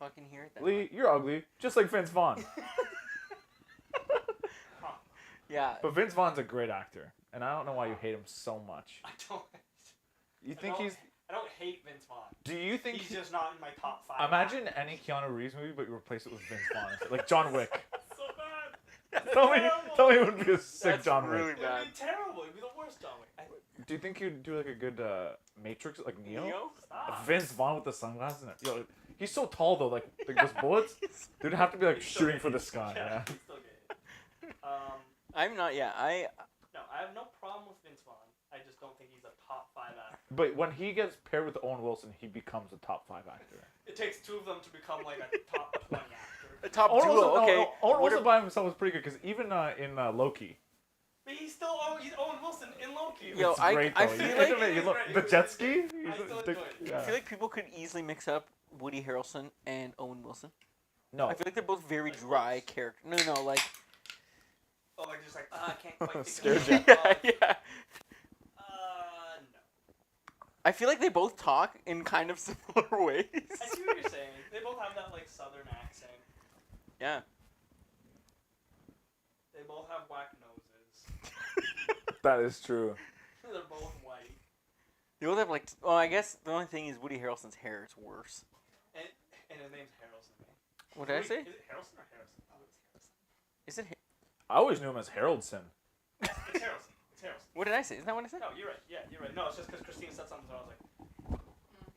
let's fucking hear it then. Lee, you're ugly, just like Vince Vaughn. Yeah. But Vince Vaughn's a great actor, and I don't know why you hate him so much. I don't. You think he's? I don't hate Vince Vaughn. Do you think He's just not in my top 5? Imagine any Keanu Reeves movie, but you replace it with Vince Vaughn, like John Wick. So bad. Tell me it would be a sick That's John really Wick. bad. It'd be terrible. It'd be the worst John Wick. Do you think you'd do like a good Matrix, like Neo? Stop. Vince Vaughn with the sunglasses. And yo, he's so tall though. Like those bullets, they'd have to be like He's still shooting gay. for the sky. Yeah, Yeah. he's still gay. I'm not. Yeah. No, I have no problem with Vince Vaughn. I just don't think he's a top 5 actor. But when he gets paired with Owen Wilson, he becomes a top 5 actor. It takes 2 of them to become like a top 20 actor. A top Owen duo. Wilson, Okay. no, Owen What Wilson if- by himself was pretty good because even in Loki. But he's Owen Wilson in Loki. Yo, It's I great, I though. feel You like- think of it, you look, It the was jet great. ski. I still enjoy it. I feel like people could easily mix up Woody Harrelson and Owen Wilson. No, I feel like they're both very Like dry what? characters. No, like. Oh, like just like I can't quite Scared think you. of it. yeah. No. I feel like they both talk in kind of similar ways. I see what you're saying. They both have that like southern accent. Yeah. They both have whack noses. that is true. They're both white. They both have like. Well, I guess the only thing is Woody Harrelson's hair is worse. And his name's Harrelson. What did I say? Is it Harrelson or Harrison? Oh, it's Is it? I always knew him as Haroldson. Harrison. It's Harrelson. It's Harrelson. What did I say? Isn't that what I said? No, you're right. Yeah, you're right. No, it's just because Christine said something, so I was like,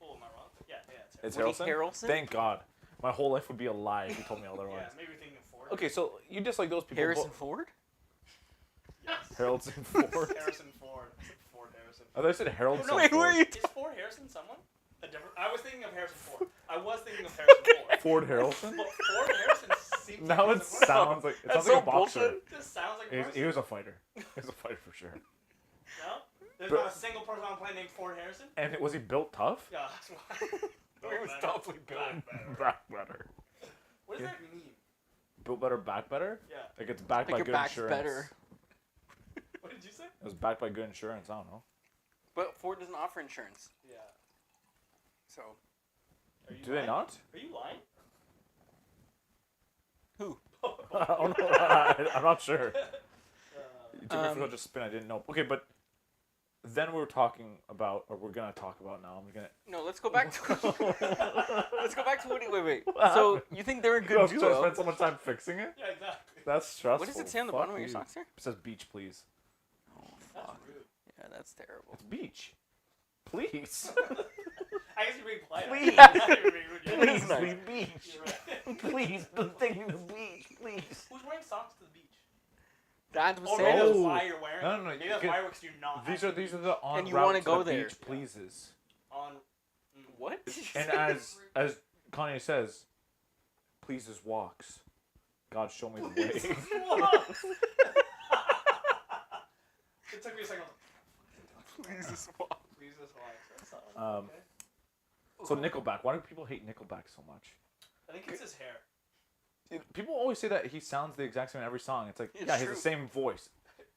oh, am I wrong? Yeah, it's Harrelson. It's Woody Harrelson? Harrelson? Thank God. My whole life would be a lie if you told me otherwise. Yeah, maybe you're thinking of Ford. Okay, so you dislike those people. Harrison Ford? Yes. Harrelson Ford. Harrison Ford. I said Ford Harrison. I thought I said Haroldson. No, Wait, who are Ford. you? Is Ford Harrison someone? A different? I was thinking of Harrison Ford. I was thinking of Harrison Ford. Ford Harrelson? But Ford Harrison seems Now like it he's a- sounds like it That's sounds like so a boxer. bullshit. It just sounds like a He person. was a fighter. He was a fighter for sure. No? There's But- not a single person on the planet named Ford Harrison? And was he built tough? Yeah, that's why. He was toughly built. Back better. What does that mean? Built better, back better? Yeah. Like it's backed Like by your good back's insurance. better. What did you say? It was backed by good insurance. I don't know. But Ford doesn't offer insurance. Yeah. So. Are you Do they lying? not? Are you lying? Who? I don't know. I'm not sure. You took me for such a spin. I didn't know. Okay, but then we were talking about, or we're gonna talk about now. I'm gonna. No, let's go back to. Let's go back to Woody. Wait. What So happened? you think they're a You good have to duo? spend so much time fixing it. Yeah, exactly. That's stressful. What does it say on the Fuck bottom of your you. socks there? It says beach, please. Oh That's fuck. rude. Yeah, that's terrible. It's beach. Please. I guess you're being polite. Please. You're being rude. You're Please, right. nice. beach. You're right. Please, don't take me to the beach, please. Who's wearing socks to the beach? Dad was Oh, saying. maybe that's Oh. why you're wearing No, them. no, Maybe you that's can- why because you're not. These are the on And you route wanna to go the there. beach pleases. on. What? And as Kanye says, pleases walks. God show me the way. It took me a second. Please just walk. Please this one. Um, So Nickelback. Why do people hate Nickelback so much? I think it's his hair. People always say that he sounds the exact same in every song. It's like, It's yeah, he has true. the same voice.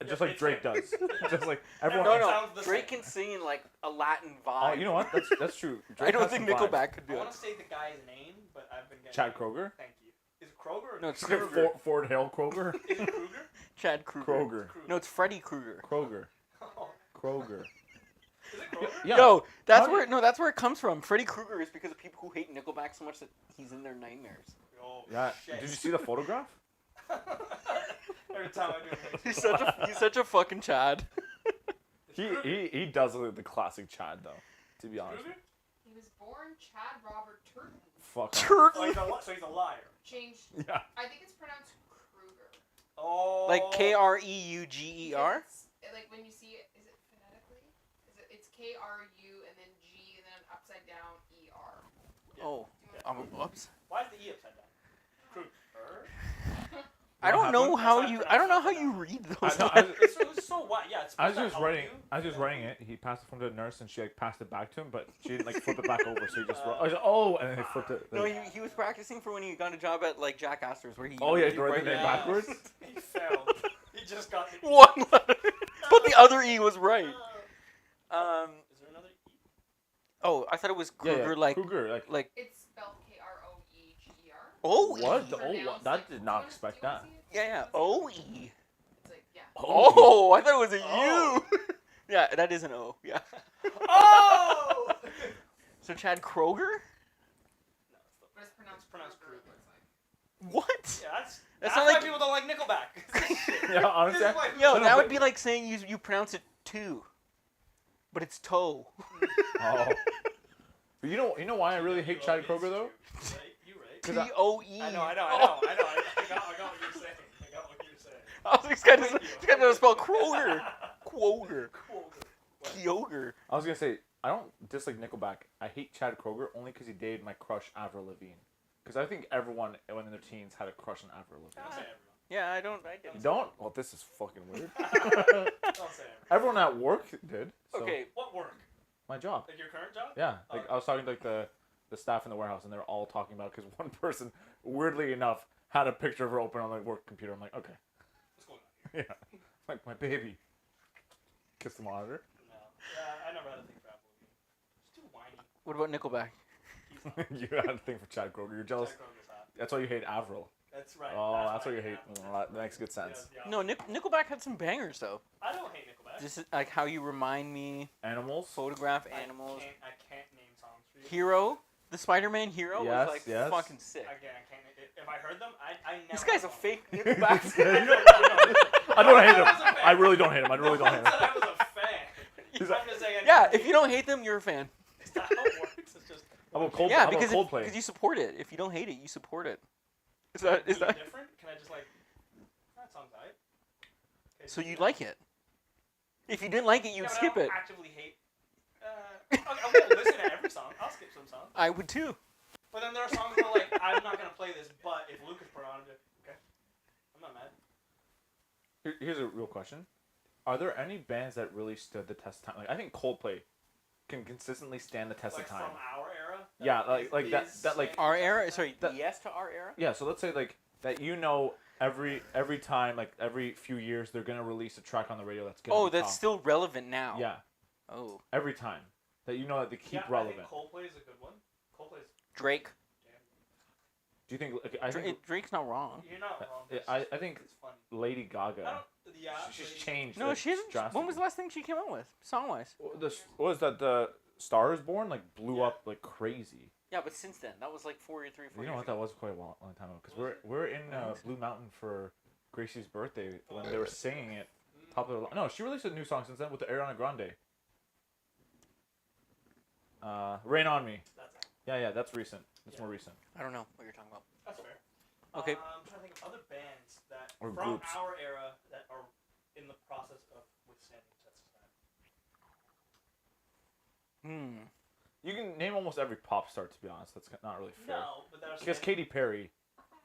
Just Yeah, like it's Drake him. does. Just like everyone. No, It no. sounds the Drake same. can sing in like a Latin vibe. Oh, you know what? That's true. I Drake don't has think some vibes. Nickelback could I do want it. to say the guy's name, but I've been getting. Chad Kroger? Thank you. Is it Kroger? Or No, it's It's like Kruger. Ford Hill Kroger. Is it Kruger? Chad Kruger. Kroger. No, it's Freddy Krueger. Kroger. Oh, Kroger. is it Kroger? Yeah. Yo, that's How where do that's where it comes from. Freddy Krueger is because of people who hate Nickelback so much that he's in their nightmares. Oh, Yeah. shit. Did you see the photograph? Every time I do it. He's such a fucking Chad. He does look like the classic Chad though. To be honest. Kruger? He was born Chad Robert Turton. Fuck. Oh, so he's a liar. Changed. Yeah. I think it's pronounced Kruger. Oh. Like Kreuger. Like when you see it, is it phonetically? It's Kru and then G and then upside down ER. Yeah. Oh, whoops. Why is the E upside down? Kruger. I don't know happened? how That's you. not I don't know how pronounced you read I, those. no, It's so what? Yeah, it's I was supposed just to help writing. you. I was just writing it. He passed it from the nurse, and she like passed it back to him, but she didn't like flip it back over. So he just wrote, I was like, oh, and then he flipped it. No, like- he was practicing for when he got a job at like Jack Astor's, where he. Oh, yeah, he you write write the name it- backwards? He failed. He just got the E. One letter, but the other E was right. Is there another E? Oh, I thought it was Yeah, Kruger, yeah, like Kruger, like like. It's spelled Kroe. Oh, What? Pronounced That like did not Ruckus. expect Do you wanna that. see it? Yeah. O-E. It's like, yeah. Oh, I thought it was a Oh. U. Yeah, that is an O. Yeah. Oh! So Chad Kroger? No, But it's pronounced pronounced Kruger, it Kruger. looks like. What? Yeah, That's that's not why like- people don't like Nickelback. Yeah, honestly, This is why- Yo, No, that but- would be like saying you pronounce it two, but it's toe. Oh. But you know why I really hate Chad Kroger though? Right? You right? Cause I- T-O-E. I know. I got what you're saying. I got what you're saying. I was like, this with guy's you. gonna spell Kroger. Kroger. Cool. Kyogre. I was gonna say I don't dislike Nickelback. I hate Chad Kroger only because he dated my crush Avril Lavigne. Because I think everyone when in their teens had a crush on Avril Don't Lavigne. say Yeah, I don't. You don't? Well, this is fucking weird. everyone. Don't say everyone. Everyone at work did. So Okay. What work? My job. Like your current job? Yeah. Like I was talking to like the staff in the warehouse, and they're all talking about because one person, weirdly enough, had a picture of her open on the work computer. I'm like, okay, What's going on here? yeah, like my baby. Kiss the monitor. No. Yeah, I never had a thing for Apple. It's too whiny. What about Nickelback? He's not. You had a thing for Chad Kroger. You're jealous. Jack Kroger's hot. That's why you hate Avril. That's right. Oh, that's why what you I hate. Apple. Well, that makes good sense. Yeah. No, Nickelback had some bangers though. I don't hate Nickelback. Just like how you remind me, Animals. photograph animals. I can't name songs for you. Hero, the Spider-Man hero Yes, was like yes. fucking sick. Again, I can't. If I heard them, I never. This guy's a heard them. fake Nickelback fan. No. I don't hate him. I was a fan. I really don't hate him. I really don't hate I him. said I was a fan. He's I'm like- just saying. Yeah, if you don't hate them, you're a fan. It's not how it works. It's just. How about Coldplay? Yeah, How about because Coldplay? you support it. If you don't hate it, you support it. Is that Is that different? Can I just like? That song's alright. Okay, so you like it? If you didn't like it, Yeah, you'd but skip I it. don't actively hate. I won't listen to every song. I'll skip some songs. I would too. But then there are songs where like I'm not gonna play this, but if Lucas put it on, I'm just okay. I'm not mad. Here's a real question: are there any bands that really stood the test of time? Like I think Coldplay can consistently stand the test Like of time. from our era. Yeah, like that like Our era, sorry, That- yes to our era. yeah. So let's say like that. Every time, like every few years, they're gonna release a track on the radio that's gonna. Oh, be that's top. still relevant now. Yeah, Oh, every time that that they keep relevant. I think Coldplay is a good one. Coldplay's Drake. damn. Do you think? Okay, I think Drake's not wrong. You're not wrong. I think it's funny. Lady Gaga. I don't. Yeah. She's but- changed. No, like, she hasn't. drastically. When was the last thing she came out with, song-wise? What was that? The Star Is Born like blew Yeah. up like crazy. Yeah, but since then, that was like 4 or 3 or 4 You know years what? ago. That was quite a long time ago. Because Was we're in I think so. Blue Mountain for Gracie's birthday when they were singing it Mm. top of the. No, she released a new song since then with the Ariana Grande. Rain on Me. That's it. Yeah, that's recent. That's Yeah. more recent. I don't know what you're talking about. That's fair. Okay. I'm trying to think of other bands that Or from groups. our era that are in the process of withstanding the test of time. You can name almost every pop star to be honest. That's not really fair. No, but there's Because Katy Perry,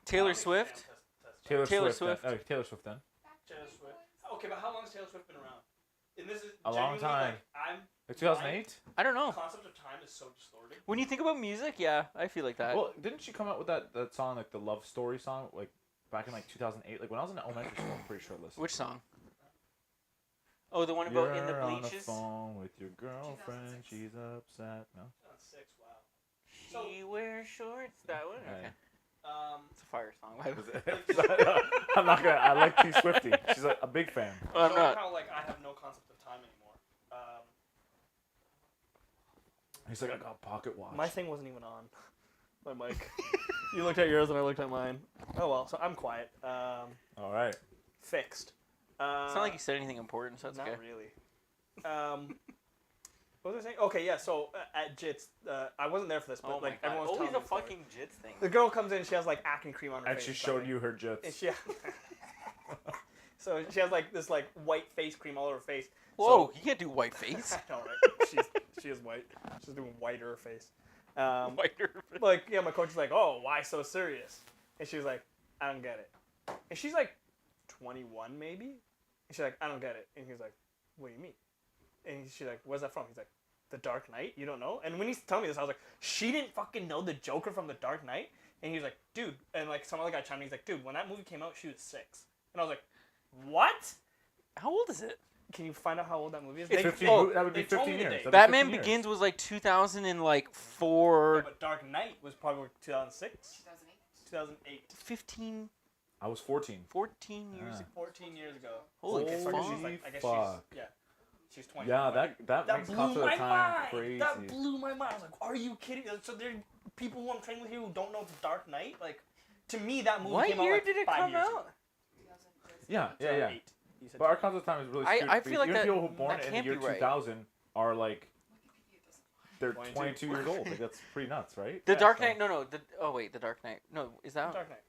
Taylor Swift. Taylor Taylor Swift. Swift. Taylor Swift then. Taylor Swift. Okay, but how long has Taylor Swift been around? And this is A long genuinely, time. Like, Like 2008. I don't the know. concept of time is so distorted. When you think about music, yeah, I feel like that. Well, didn't she come out with that song like the Love Story song like back in like 2008? Like when I was in elementary school, I'm pretty sure. Listen. Which song? Oh, the one about in the You're on the bleachers. phone with your girlfriend. 2006. She's upset. No. 2006, wow. She wears shorts. That one. Yeah, Okay, Um, it's a fire song. by the way. I'm not gonna. I like T Swifty. She's a big fan. Well, I'm so not. How like I have no concept of time anymore. He's like, I got a pocket watch. My thing wasn't even on. My mic. You looked at yours and I looked at mine. Oh well, so I'm quiet. All right. Fixed. It's not like you said anything important, so that's Not okay. really. What was I saying? Okay, yeah. So at Jits, I wasn't there for this, but Oh my like god! everyone's Always telling a me the story. fucking jits thing. The girl comes in, she has like acne cream on her And face. she or showed something. you her And jits. she, so she has like this like white face cream all over her face. Whoa! So, You can't do white face. I know, right? She is white. She's doing whiter her face. Whiter. Like yeah, my coach is like, oh, why so serious? And she was like, I don't get it. And she's like 21 maybe. And she's like, I don't get it. And he's like, what do you mean? And she's like, where's that from? He's like, The Dark Knight? You don't know? And when he's telling me this, I was like, she didn't fucking know the Joker from The Dark Knight? And he was like, dude. And like some other guy chimed in, he's like, dude, when that movie came out, she was 6. And I was like, what? How old is it? Can you find out how old that movie is? It's 15. oh, That would be they told 15 me the years. date. That'd be Batman 15 years. Begins was like 2004. Yeah, but Dark Knight was probably 2006. 2008. 2008. 15, I was 14. 14 years Yeah. ago. 14 years ago. Holy Okay, so fuck. I guess Fuck. she's 20. Yeah, that That makes blew concept of my time mind. crazy. That blew my mind. I was like, are you kidding? So there are people who I'm training with here who don't know The Dark Knight. Like, to me, that movie What came out year like did it 5 come years out? ago. Yeah. 2008. You said But our concept of time is really skewed. I because feel like even that- people who were born that in the can't year be right. 2000 are like, they're 22. 22 years old. Like, that's pretty nuts, right? The Yeah, Dark so- Knight. No. The Dark Knight. No, is that Dark Knight.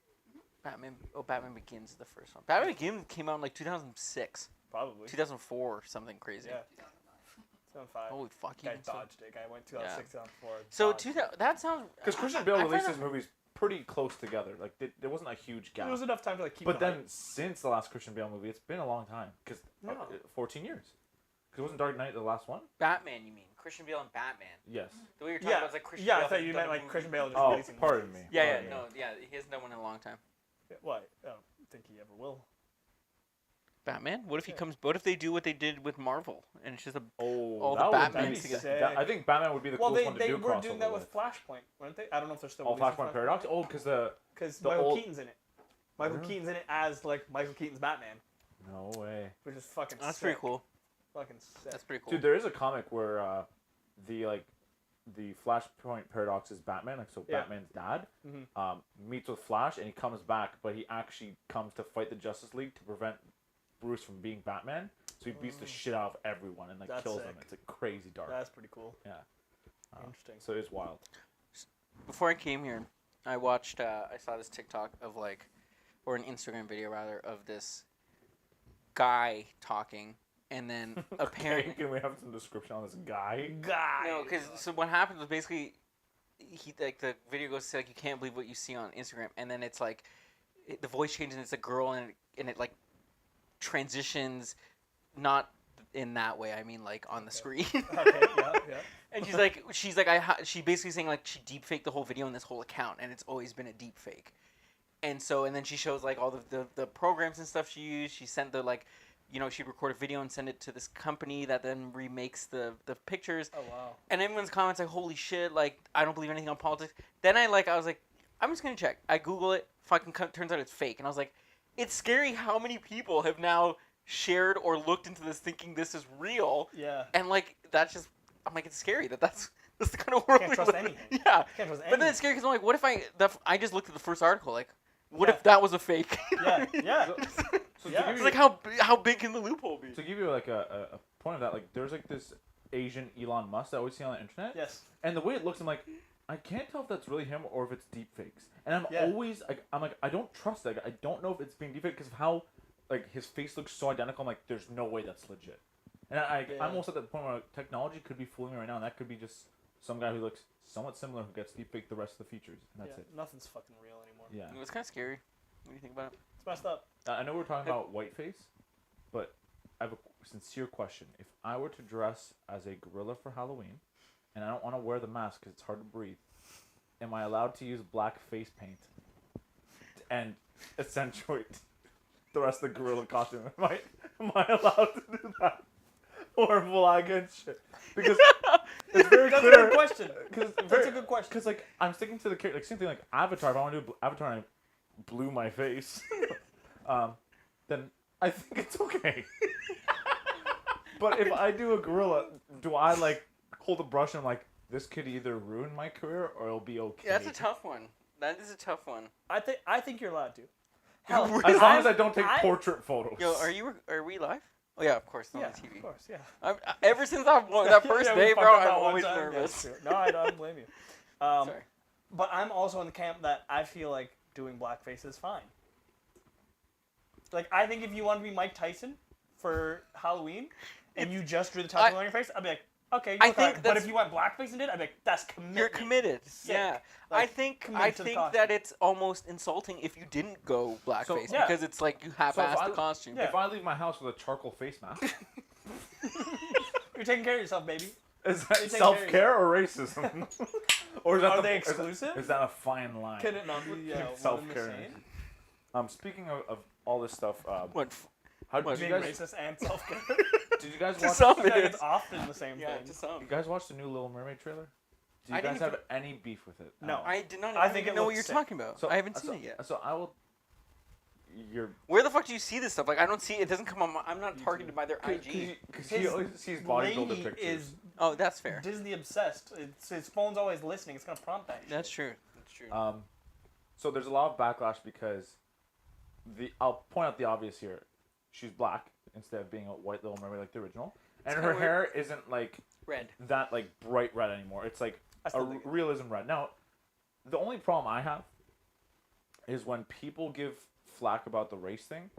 Batman? Oh, Batman Begins is the first one. Batman Begins came out in like 2006, Probably. 2004, or something crazy. Yeah. 2005. Holy fuck! Guy even so- dodged it. Guy went 2006, 2004. So dodged 2000. That sounds. Because Christian I Bale find released that- his movies pretty close together. Like, there wasn't a huge it. gap. There was enough time to like keep. But the then, hype. since the last Christian Bale movie, it's been a long time. Because No. 14 years. Because wasn't Dark Knight the last one? Batman, you mean? Christian Bale and Batman. Yes. The way you're talking Yeah, about is like Christian yeah. Bale. I thought hasn't you done meant a like movie. Christian Bale just Oh, releasing. pardon me. Yeah, Pardon me. no, yeah, he hasn't done one in a long time. Why? I don't think he ever will. Batman? What if he Yeah. comes? What if they do what they did with Marvel and it's just a Oh, all the that would Batmans be together. sick. I think Batman would be the Well, coolest they, one to they do were doing crossover that with Flashpoint, weren't they? I don't know if they're still. Oh, releasing Flashpoint Paradox? Oh, because the... Because the Michael old- Keaton's in it. Michael Really? Keaton's in it as like Michael Keaton's Batman, No way. which is fucking. That's sick. pretty cool. Fucking sick. That's pretty cool. Dude, there is a comic where the Flashpoint Paradox is Batman, like, so Yeah. Batman's dad Mhm. meets with Flash, and he comes back, but he actually comes to fight the Justice League to prevent Bruce from being Batman. So he beats the shit out of everyone and like That's kills sick. them. It's like crazy dark. That's pretty cool. Yeah. Interesting. So it's wild. Before I came here, I watched. I saw this TikTok of like, or an Instagram video rather, of this guy talking, and then apparently. Can we have some description on this guy? Guy. No, because so what happened was basically, he like the video goes to like you can't believe what you see on Instagram, and then it's like, the voice changes and it's a girl and it like transitions, not in that way. I mean like on the screen. Okay. Yeah. Yeah. And she's like she basically saying like she deep faked the whole video in this whole account, and it's always been a deep fake. And then she shows like all the programs and stuff she used. She sent the like, she'd record a video and send it to this company that then remakes the pictures. Oh wow. And everyone's comments like, holy shit, like, I don't believe anything on politics. Then I was like, I'm just going to check. I Google it, turns out it's fake. And I was like, it's scary how many people have now shared or looked into this thinking this is real. Yeah. And like, I'm like, it's scary that's the kind of world Can't we trust live in. anything. Yeah. Can't trust But then anything. it's scary because I'm like, what if I just looked at the first article, like, what Yeah. if that was a fake? Yeah. Yeah. So Yeah. to It's give like, you, how big can the loophole be? to give you like a point of that, like there's like this Asian Elon Musk that I always see on the internet. Yes. And the way it looks, I'm like, I can't tell if that's really him or if it's deep fakes. And I'm Yeah. always like, I don't trust that. I don't know if it's being deep faked because of how like his face looks so identical. I'm like, there's no way that's legit. And I'm Yeah. almost at the point where technology could be fooling me right now, and that could be just some guy who looks somewhat similar who gets deep faked the rest of the features, and that's Yeah. it. Nothing's fucking real anymore. Yeah. It's kind of scary. What do you think about it? It's messed up. I know we're talking about whiteface, but I have a sincere question. If I were to dress as a gorilla for Halloween, and I don't want to wear the mask because it's hard to breathe, am I allowed to use black face paint and accentuate the rest of the gorilla costume? Am I allowed to do that? Or will I get shit? Because it's very That's a clear. good question. That's a good question. Because like I'm sticking to the character, like same thing like Avatar. If I want to do Avatar and I blew my face, then I think it's okay. But if I do a gorilla, do I like hold a brush and I'm like, this could either ruin my career or it'll be okay? Yeah, that's a tough one. That is a tough one. I think you're allowed to. Hell, As long as I don't take portrait photos. Yo, are we live? Oh yeah, of course, on Yeah, the TV. of course, yeah. Ever since that first Yeah, we day, fucked bro, up that I'm one always time. nervous. Yeah, it's true. No, I don't blame you. Sorry. But I'm also in the camp that I feel like doing blackface is fine. Like, I think if you want to be Mike Tyson for Halloween and you just drew the tattoo on your face, I'd be like, okay, you I look think alright. But that's- if you went blackface and did, I'd be like, that's commitment. You're committed. Sick. Yeah. Like, I think committed to the costume. that it's almost insulting if you didn't go blackface yeah. because it's like you half-assed the costume. Yeah. If I leave my house with a charcoal face mask, You're taking care of yourself, baby. is that You take self-care or racism? Or is that Are the, they is that- exclusive? Is that a fine line? Could it not be one and the Self-care. same? Speaking of all this stuff, What? how What, did Being you guys racist and self-care. did you guys To watch? some I feel like it it's is. often the same Yeah, thing. to some. You guys watched the new Little Mermaid trailer? Do you I guys didn't have any beef with it? No. I did not. I I think think it know what looks you're sick. talking about. I haven't seen it yet. So I will. You're. Where the fuck do you see this stuff? Like, I don't see it. Doesn't come on. I'm not targeted by their IG. Because His he always sees bodybuilder lady pictures. is Oh, that's fair. Disney obsessed. His phone's always listening. It's gonna prompt that. That's shit. true. That's true. So there's a lot of backlash because I'll point out the obvious here. She's black instead of being a white Little Mermaid like the original, and kinda her weird. hair isn't like Red. that like bright red anymore. It's like I a still dig it. realism red. Now, the only problem I have is when people give flack about the race thing.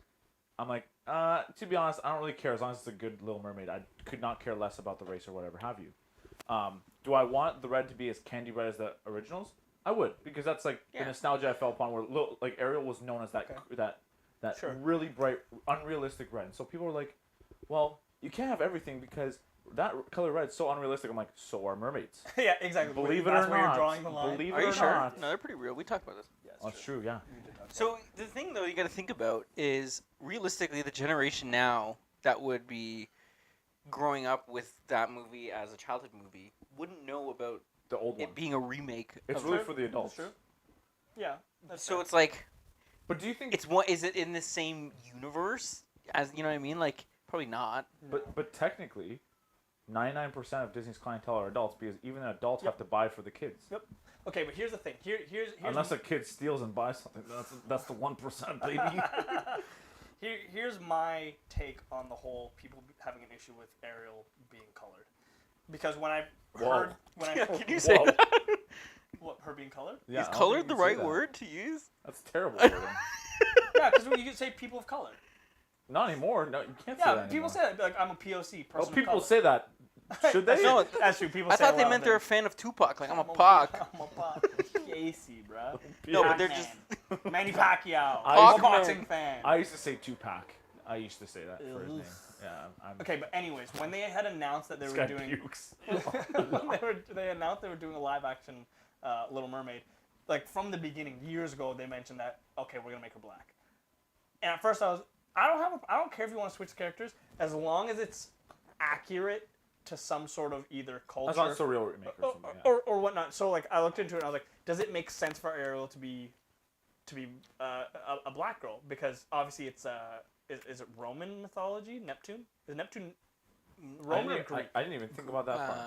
I'm like, to be honest, I don't really care as long as it's a good Little Mermaid. I could not care less about the race or whatever have you. Do I want the red to be as candy red as the originals? I would, because that's like the nostalgia I fell upon where like Ariel was known as that that Sure. really bright, unrealistic red. And so people were like, well, you can't have everything because that color red is so unrealistic. I'm like, so are mermaids. Yeah, exactly. Believe it That's or where you're not. drawing the line. Believe Are it you or sure? not. No, they're pretty real. We talked about this. Yeah, That's true, yeah. So the thing, though, you got to think about is realistically the generation now that would be growing up with that movie as a childhood movie wouldn't know about The old one. it being a remake. It's of really it. for the adults. true. Yeah. That's So fair. it's like But do you think it's what is it in the same universe as you know what I mean? Like probably not. But technically, 99% of Disney's clientele are adults because even adults Yep. have to buy for the kids. Yep. Okay, but here's the thing. Here's Unless a kid steals and buys something, that's the 1%, baby. Here's my take on the whole people having an issue with Ariel being colored, because when I Whoa. Can you say Whoa. that? what, her being colored? Yeah, Is I don't colored think the you can say right that. word to use? That's terrible. wording. Yeah, because you could say people of color. Not anymore. No, you can't say Yeah, that people anymore. say that. Like, I'm a POC person. Oh, of people color. say that. Should they? No, That's true. People I say thought a they lot meant of they're a things. fan of Tupac. Like I'm a I'm Pac. I'm a Pac. Casey, bro. No, but they're Pac-Man. just Manny Pacquiao. I I'm used a to- boxing fan. I used to say Tupac. I used to say that for his name. Oof. Yeah, I'm. Okay, but anyways, when they had announced that they This were guy doing, pukes. they announced they were doing a live action Little Mermaid, like from the beginning, years ago, they mentioned that okay, we're gonna make her black. And at first, I don't care if you want to switch characters as long as it's accurate to some sort of either culture That's not so real remake or something. Yeah. or whatnot. So like I looked into it and I was like, does it make sense for Ariel to be a black girl? Because obviously it's is it Roman mythology? Neptune? Is Neptune Roman or Greek? I didn't even think about that part.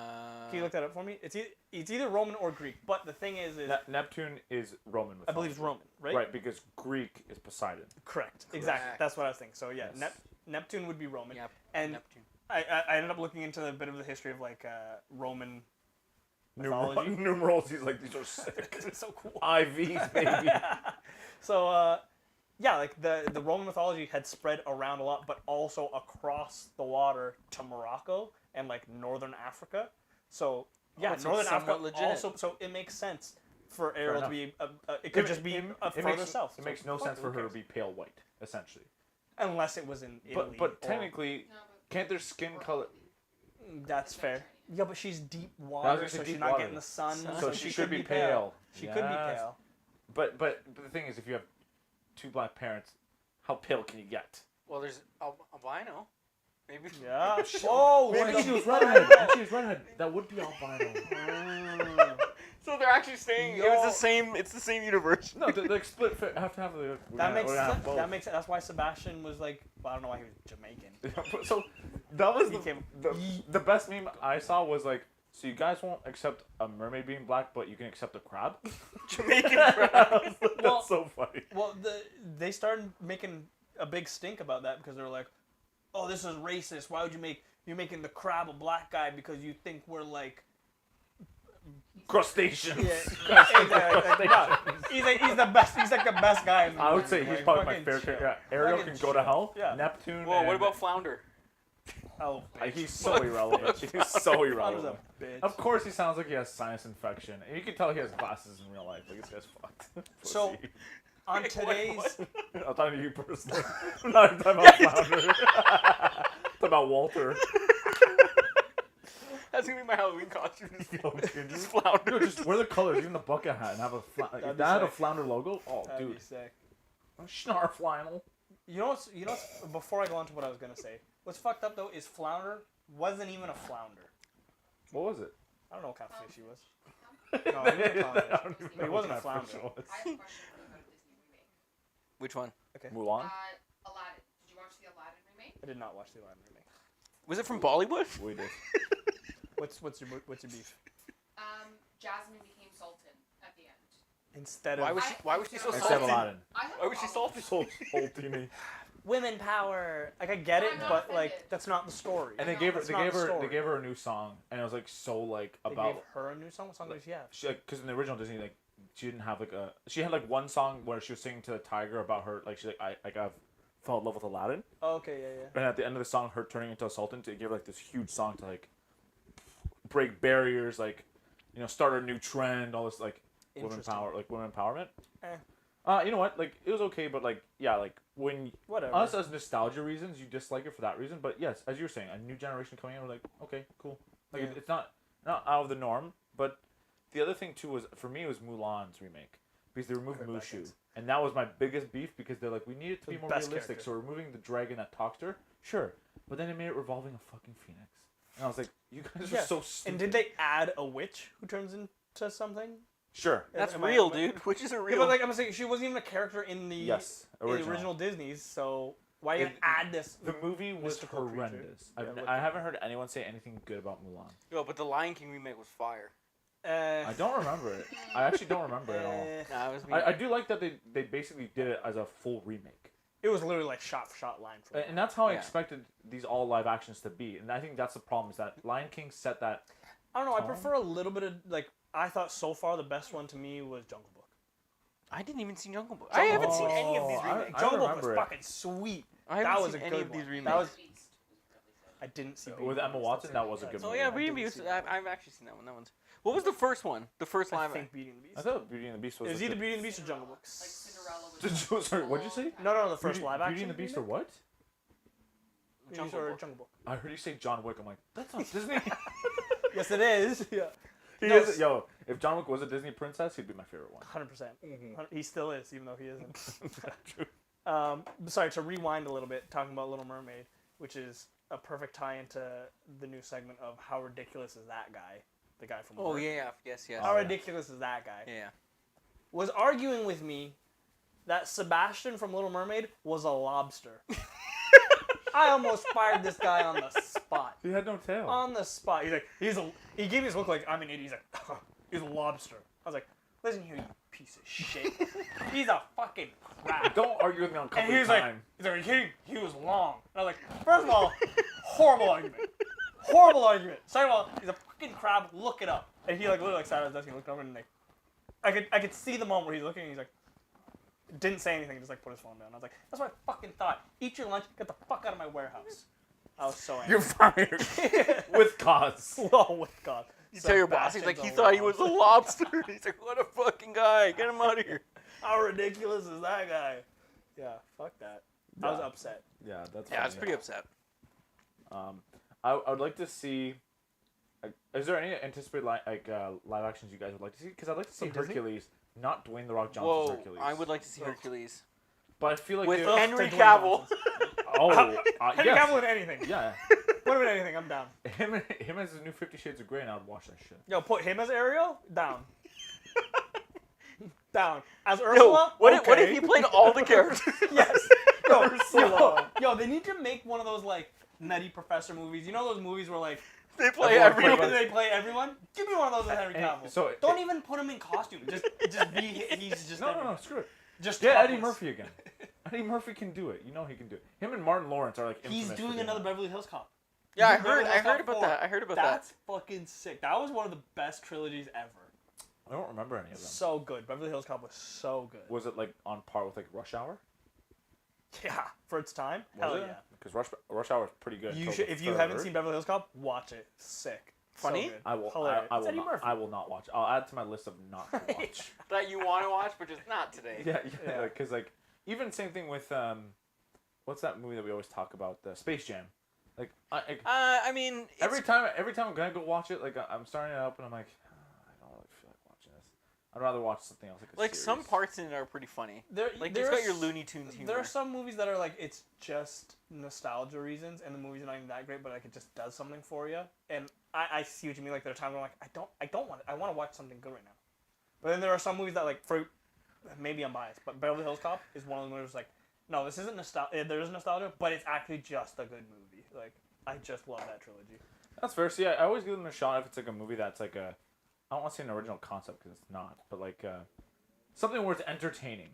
Can you look that up for me? It's either Roman or Greek. But the thing is Neptune is Roman mythology. I believe it's Roman, right? Right, because Greek is Poseidon. Correct. Exactly. Correct. That's what I was thinking. So yeah, Yes. Neptune would be Roman. Yep. And Neptune. I ended up looking into a bit of the history of like Roman mythology. Numerals, he's like, these are sick. It's so cool. IVs, baby. So yeah, like the Roman mythology had spread around a lot, but also across the water to Morocco and like northern Africa. So yeah, it's northern somewhat Africa legit. also. So it makes sense for Ariel to enough. be. It could just be a It further makes, south. It So makes no fuck, sense for who her to cares? be pale white, essentially. Unless it was in Italy. But or- technically, No, but can't their skin color... That's fair. Yeah, but she's deep I was water, gonna say so she's deep not water. getting the sun. So she should be pale. She could be Yes. pale. But the thing is, if you have two black parents, how pale can you get? Well, there's albino. Maybe. Yeah. Oh, Maybe look she at was you. redhead. Maybe she was redhead. That would be albino. So they're actually saying it was the same. It's the same universe. No, the like split have to have the. That makes sense. That makes sense. That's why Sebastian was like, well, I don't know why he was Jamaican. So that was He came- the best meme I saw was like, so you guys won't accept a mermaid being black, but you can accept a crab. Jamaican crab. That's Well- so funny. Well, they started making a big stink about that because they were like, oh, this is racist. Why would you're making the crab a black guy because you think we're like. Crustaceans. Yeah, exactly. No, he's the best. He's like the best guy. In the I would world. say he's Like, probably my fucking favorite chill. character. Yeah, Ariel Fucking can go to chill. hell. Yeah. Neptune. Whoa, what and- about Flounder? Oh, bitch. He's so irrelevant. He's so Flounder's irrelevant. a bitch. Of course, he sounds like he has sinus infection, and you can tell he has glasses in real life. Like this guy's fucked. So- Pussy. On Wait, today's. what? I'm talking to you personally. I'm not even talking about Flounder. I'm talking about Walter. That's gonna be my Halloween costume. Yo, kid, Just Yo, Flounder. just wear the colors, even the bucket hat, and have a That'd if be that had a sick. Flounder logo. Oh, That'd dude, be sick. Schnar flannel. You know what's before I go on to what I was gonna say, what's fucked up though is Flounder wasn't even a flounder. What was it? I don't know what kind of fish he was. No, I didn't call it. I don't even He know wasn't what a flounder. that was. I have a question for you about a Disney remake. Which one? Mulan? Aladdin. Did you watch the Aladdin remake? I did not watch the Aladdin remake. Was it from Bollywood? We did. What's your beef? Jasmine became Sultan at the end. Instead Why of was she so Instead of salty? Aladdin. I have Why was she problems. salty? Salty. women power, like I get it, I'm not but like offended. that's not the story. And they No, gave her, that's they not gave the her, story. they gave her a new song, and it was like so like They about gave her a new song. What song did she have? she like because in the original Disney like she didn't have like a she had like one song where she was singing to the tiger about her like she's like I fell in love with Aladdin, Oh, okay, yeah, yeah. and at the end of the song her turning into a sultan to give her like this huge song to like break barriers, like you know start a new trend, all this like women Interesting. power, like women empowerment. Eh. You know what? Like it was okay, but like yeah, like when Whatever. us as nostalgia reasons, you dislike it for that reason. But yes, as you were saying, a new generation coming in, we're like, okay, cool. Like Yeah. it's not out of the norm. But the other thing too was for me it was Mulan's remake because they removed heard that Mushu, gets- and that was my biggest beef because they're like we need it to The be more best realistic, character. so we're removing the dragon that talks to her, sure, but then they made it revolving a fucking phoenix, and I was like, you guys Yeah. are so stupid. And did they add a witch who turns into something? Sure. That's Am I- real, am I- dude. Witches are Yeah, real. but like I'm saying, she wasn't even a character in the Yes. in the original Disney's. So why you gonna It- add this? The movie was mystical creature. horrendous. Yeah, I haven't heard anyone say anything good about Mulan. Yo, but the Lion King remake was fire. I don't remember it. I actually don't remember it at all. Nah, it was me. I do like that they basically did it as a full remake. It was literally like shot for shot, line for line. And that's how I Yeah. expected these all live actions to be. And I think that's the problem is that Lion King set that. I don't know. I Tom? prefer a little bit of like. I thought so far the best one to me was Jungle Book. I didn't even see Jungle Book. I haven't seen any of these Oh, I- remakes. Jungle Book was remember it. fucking sweet. I haven't that was seen a any good of these one. remakes. That was. Beast was really good. I didn't see. With Beauty and Emma the Beast. Watson, That's that it. was a good Oh movie. yeah, I Beauty and the didn't Beast. see that. I've actually seen that one. That one's. What was the first one? The first I live. think Beauty and the Beast. I thought Beauty and the Beast was. It was like either the- Beauty and the Beast or Jungle Book. Like Cinderella was. Sorry, what'd you say? No, the first Beauty, live action. Beauty and the Beast or remake? what? Beauty Jungle or Book. Jungle Book. I heard you say John Wick. I'm like, that's not Disney. Yes, it is. Yeah. He No, is, yo, if John Wick was a Disney princess, he'd be my favorite one. 100%. He still is, even though he isn't. True. Sorry, to rewind a little bit, talking about Little Mermaid, which is a perfect tie into the new segment of how ridiculous is that guy, the guy from. Oh Work. yeah, yes. How yeah. ridiculous is that guy? Yeah. Was arguing with me that Sebastian from Little Mermaid was a lobster. I almost fired this guy on the spot. He had no tail. On the spot. He's like, he gave me this look like I'm an idiot. He's like, he's a lobster. I was like, listen here, you piece of shit. He's a fucking crab. Don't argue with me on And company he was like, time. are you kidding? He was long. And I was like, first of all, horrible argument. Horrible argument. Second of all, he's a fucking crab. Look it up. And he like literally like sat at his desk and looked over and like, I could see the moment where he's looking and he's like, didn't say anything, just like put his phone down. I was like, that's what I fucking thought. Eat your lunch, get the fuck out of my warehouse. I was so angry. You're fired. With cause. Oh my god. You tell your boss, he's like, Sebastian's he a thought he was a lobster. lobster. He's like, what a fucking guy. Get him out of here. How ridiculous is that guy? Yeah, fuck that. I was Yeah. upset. Yeah, that's Yeah, I was funny. pretty upset. I would like to see. Is there any anticipated live actions you guys would like to see? Because I'd like to see From Disney? Hercules, not Dwayne the Rock Johnson's Whoa, Hercules. I would like to see Ugh. Hercules But I feel like with they- Henry Dwayne Cavill. Johnson. oh, Henry yes. Cavill in anything. Yeah, Put him in anything, I'm down. him as the new 50 Shades of Grey, and I'd watch that shit. Yo, put him as Ariel? Down. Down. As Yo, Ursula? what if Okay. he played all the characters? Yes. Yo, Ursula. yo, they need to make one of those like nutty professor movies. You know those movies where like They play Everyone everyone. they play everyone? Give me one of those as Henry And Cavill. so Don't even put him in costume. Just be he's just no, everyone. screw it. Just Get Eddie topless. Murphy again. Eddie Murphy can do it. You know he can do it. Him and Martin Lawrence are like. He's infamous for doing doing another that. Beverly Hills Cop. Yeah, I He's doing heard Beverly Hills Cop about 4. that. I heard about That's fucking sick. That was one of the best trilogies ever. I don't remember any of them. So good. Beverly Hills Cop was so good. Was it like on par with like Rush Hour? Yeah, for its time. Was Hell it? yeah. Because Rush Hour is pretty good. You until should, the if you third. haven't seen Beverly Hills Cop, watch it. Sick. So Funny? good. I will. Hilarious. I It's will Eddie not. Murphy. I will not watch. I'll add to my list of not to watch. that you want to watch, but just not today. yeah, Yeah. because like even same thing with what's that movie that we always talk about? The Space Jam. Like I mean, it's, every time I'm gonna go watch it, like I'm starting it up and I'm like, I don't really feel like watching this. I'd rather watch something else like a some series. parts in it are pretty funny. Like, it's got your Looney Tunes humor. There are some movies that are like it's just nostalgia reasons, and the movie's not even that great, but like it just does something for you. And I see what you mean. Like there are times where I'm like, I want to watch something good right now. But then there are some movies that like maybe I'm biased, but Beverly Hills Cop is one of the movies like, no, this isn't nostalgia. There is nostalgia, but it's actually just a good movie. Like I just love that trilogy. That's fair. See, I always give them a shot if it's like a movie that's like a, I don't want to say an original concept because it's not, but like something where it's entertaining.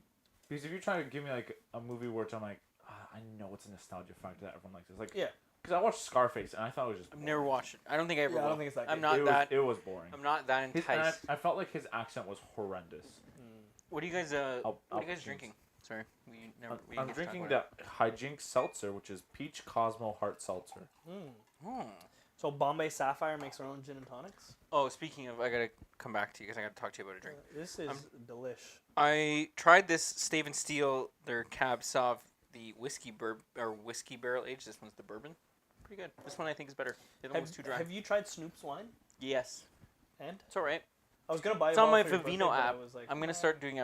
Because if you're trying to give me like a movie where I'm like, I know it's a nostalgia factor that everyone likes. It's like, Yeah. Because I watched Scarface and I thought it was just. I've Boring. never watched it. I don't think I ever Yeah, I will. don't think it's that I'm good. not that. It was boring. I'm not that And enticed. I felt like his accent was horrendous. What are you guys? What are you guys I'll- drinking? Sorry, we never. we I'm didn't get to talk drinking about the Hijinks Seltzer, which is Peach Cosmo Heart Seltzer. Mm. it. Hmm. So Bombay Sapphire makes their own gin and tonics. Oh, speaking of, I gotta come back to you because I gotta talk to you about a drink. This is delish. I tried this Stave and Steel, their Cab Sauv, the whiskey barrel aged. This one's the bourbon. Pretty good. This one I think is better. The other one was too dry. Have you tried Snoop's wine? Yes, And it's all right. I was gonna buy. It's a on my bottle for your Vivino birthday, but I app. was like, I'm gonna start drinking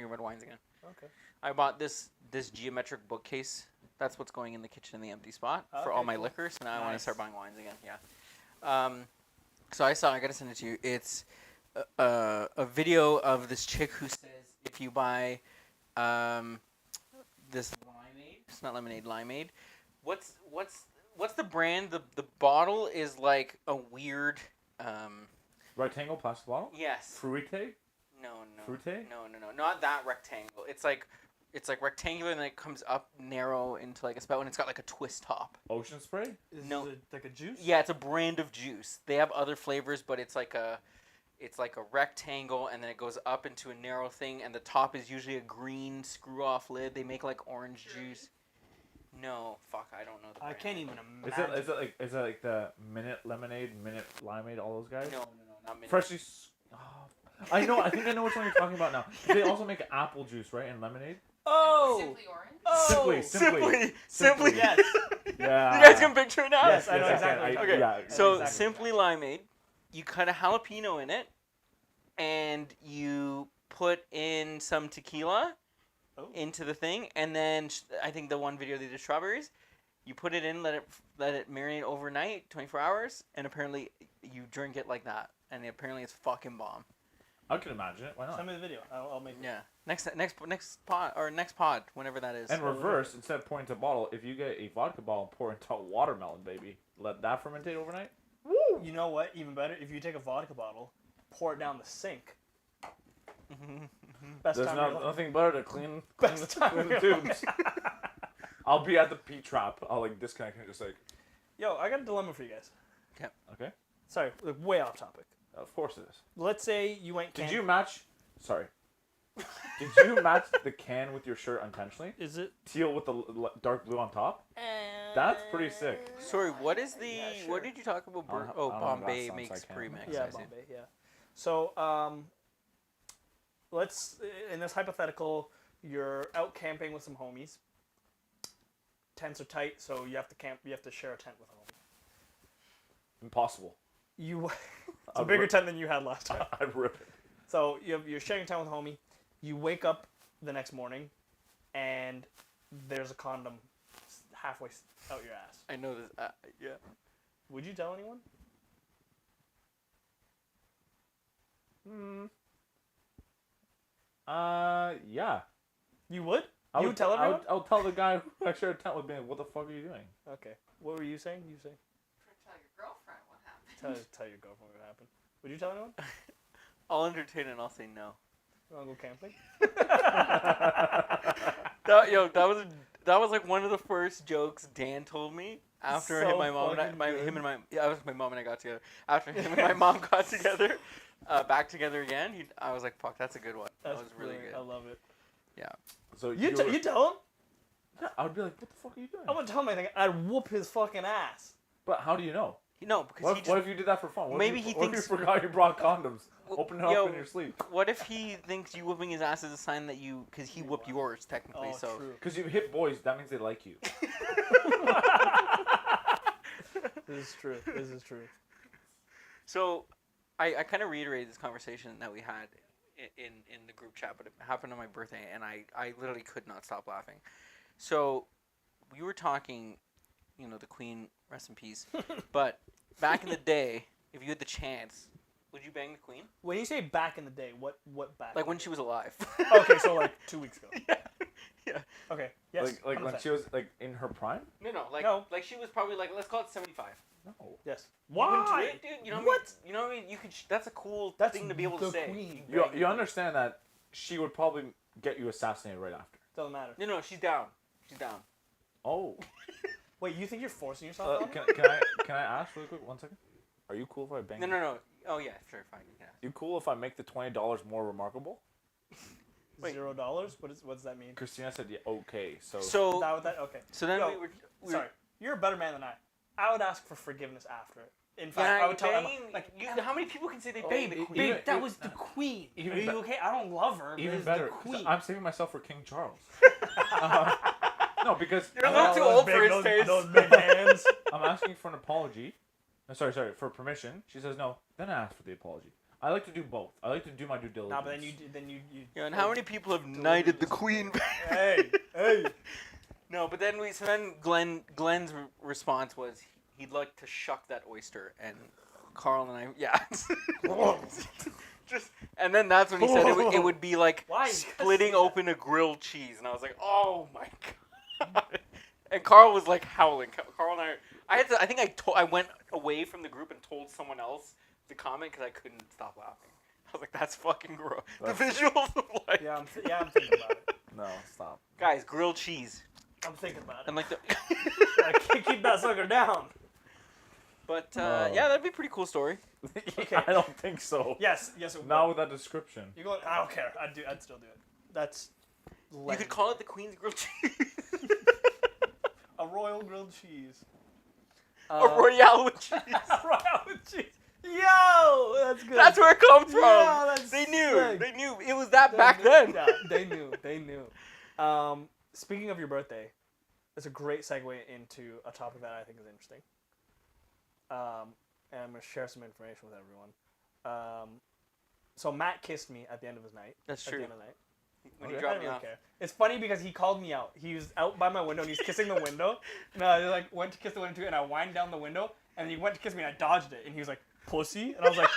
red wines again. Okay. I bought this geometric bookcase. That's what's going in the kitchen in the empty spot for all Okay, my cool. liquor. So now I want to Nice. start buying wines again. Yeah. So I gotta send it to you. It's a video of this chick who says if you buy this limeade, it's not lemonade, limeade. What's the brand? The bottle is like a weird. Rectangle plastic bottle? Yes. Fruite? No. Fruite? No. Not that rectangle. It's like rectangular and then it comes up narrow into like a spout and it's got like a twist top. Ocean spray? Is No. it like a juice? Yeah, it's a brand of juice. They have other flavors, but it's like a rectangle and then it goes up into a narrow thing and the top is usually a green screw off lid. They make like orange juice. No, fuck, I don't know the I brand. can't even Is imagine. it like the Minute Lemonade, Minute Limeade, all those guys? No, not Minute. Freshly. I know. I think I know which one you're talking about now. They also make apple juice, right, and lemonade. Oh. Simply orange. Oh. Simply. Yes. Yeah. You guys can picture it now? Yes, I know Yes, exactly. I- Okay, yeah. So exactly. Simply Limeade, you cut a jalapeno in it, and you put in some tequila Oh. into the thing, and then I think the one video they did strawberries. You put it in, let it marinate overnight, 24 hours, and apparently you drink it like that, and apparently it's fucking bomb. I can imagine it. Why not? Send me the video. I'll make it. Yeah. Next pod, whenever that is. And reverse, instead of pouring into a bottle, if you get a vodka bottle and pour into a watermelon, baby, let that fermentate overnight. Woo! You know what? Even better, if you take a vodka bottle, pour it down the sink. Best There's time of your life. nothing better to clean Best time clean of the your tubes. life. I'll be at the P trap. I'll like disconnect and just like, Yo, I got a dilemma for you guys. okay. Sorry, like, way off topic. Of course it is. Let's say you went. Did camping. you match? Sorry. Did you match the can with your shirt intentionally? Is it? Teal with the dark blue on top. That's pretty sick. Sorry, what is the? Yeah, sure. What did you talk about? I don't have- Oh, I don't have Bombay glasses on, so makes I can't pre-mix. remember. Yeah, I see. Bombay. Yeah. So, let's in this hypothetical, you're out camping with some homies. Tents are tight, so you have to camp. You have to share a tent with a homie. Impossible. You, it's a I'd bigger rip- tent than you had last time. I'd rip it. So you're sharing a tent with a homie. You wake up the next morning, and there's a condom halfway out your ass. I know this. Yeah. Would you tell anyone? Yeah. You would? I You would tell everyone? I'll tell the guy who I share a tent with me. What the fuck are you doing? Okay. What were you saying? You say? Tell your girlfriend what happened. Tell your girlfriend what happened. Would you tell anyone? I'll entertain and I'll say no. You wanna go camping? That was like one of the first jokes Dan told me after So my mom and fucking good. I was my mom and I got together. After him and my mom got together, back together again. I was like, "Fuck, that's a good one. That was really brilliant. good." I love it. So You were- tell him? Yeah, I would be like, what the fuck are you doing? I wouldn't tell him anything. I'd whoop his fucking ass. But how do you know? No, because What, he just. what if you did that for fun? What Maybe if he you, what if thinks- you forgot you brought condoms? Open it up Yo, in your sleep. What if he thinks you whooping his ass is a sign that you? Because he whooped yours technically. Oh, so true. Because you hit boys, that means they like you. This is true. This is true. So, I kind of reiterated this conversation that we had in the group chat, but it happened on my birthday, and I literally could not stop laughing. So, we were talking, the Queen, rest in peace, but back in the day, if you had the chance, would you bang the queen? When you say back in the day, what back? Like when she was alive. Okay, so like 2 weeks ago. Yeah. Okay. Yes. Like when 100%. she was like in her prime. No, like No. like she was probably like, let's call it 75. No. Yes. You wouldn't do Why? it, dude? You know What? You know what I mean? You could. That's a cool That's thing to be able the to say. queen. You Bang the queen. understand that she would probably get you assassinated right after. Doesn't matter. No, she's down. She's down. Oh. Wait, you think you're forcing yourself? on Can her? can I ask really quick? 1 second. Are you cool if I bang? No. Oh yeah, sure, fine. Yeah. You cool if I make the $20 more remarkable? Wait. $0? What does that mean? Christina said, yeah, okay. So. Is So that what that? Okay. so then Yo, we were Sorry, you're a better man than I. I would ask for forgiveness after it. In Yeah, fact, I would tell Emma, bang, like, you, how many people can say they Oh, banged the babe, queen? babe, even- that even- was the queen. even Are you be- okay? I don't love her. but Even it's better. The 'cause queen. I'm saving myself for King Charles. No, because You're a little too old for his taste. Those big hands. I'm asking for an apology. No, sorry, for permission. She says no. Then I ask for the apology. I like to do both. I like to do my due diligence. Nah, but then you. Yeah, and how many people have knighted the queen? Hey. No, but then Glenn's response was he'd like to shuck that oyster, and Carl and I, just, and then that's when he said it would be like Why? splitting open a grilled cheese, and I was like, oh my god. And Carl was like howling. Carl and I think I went away from the group and told someone else to comment because I couldn't stop laughing. I was like, that's fucking gross. The visuals of like, Yeah, I'm thinking about it. No, stop. guys, grilled cheese. I'm thinking about it. And like the I can't keep that sucker down. But No. yeah, that'd be a pretty cool story. Okay. I don't think so. Yes. It Not would. with that description. You go. I don't care. I'd still do it. That's. You could call it the Queen's grilled cheese. a royal grilled cheese. A royale with cheese. Royal with cheese. Yo, that's good. That's where it comes from. Yeah, that's They knew. sick. They knew. It was that They back knew- then. Yeah, they knew. They knew. Speaking of your birthday, it's a great segue into a topic that I think is interesting. And I'm going to share some information with everyone. So Matt kissed me at the end of his night. That's At true. the end of the night. When Okay. you I dropped didn't me really off. care. It's funny because he called me out. He was out by my window and he's kissing the window. And I like went to kiss the window too, and I wind down the window, and he went to kiss me and I dodged it, and he was like, "Pussy," and I was like,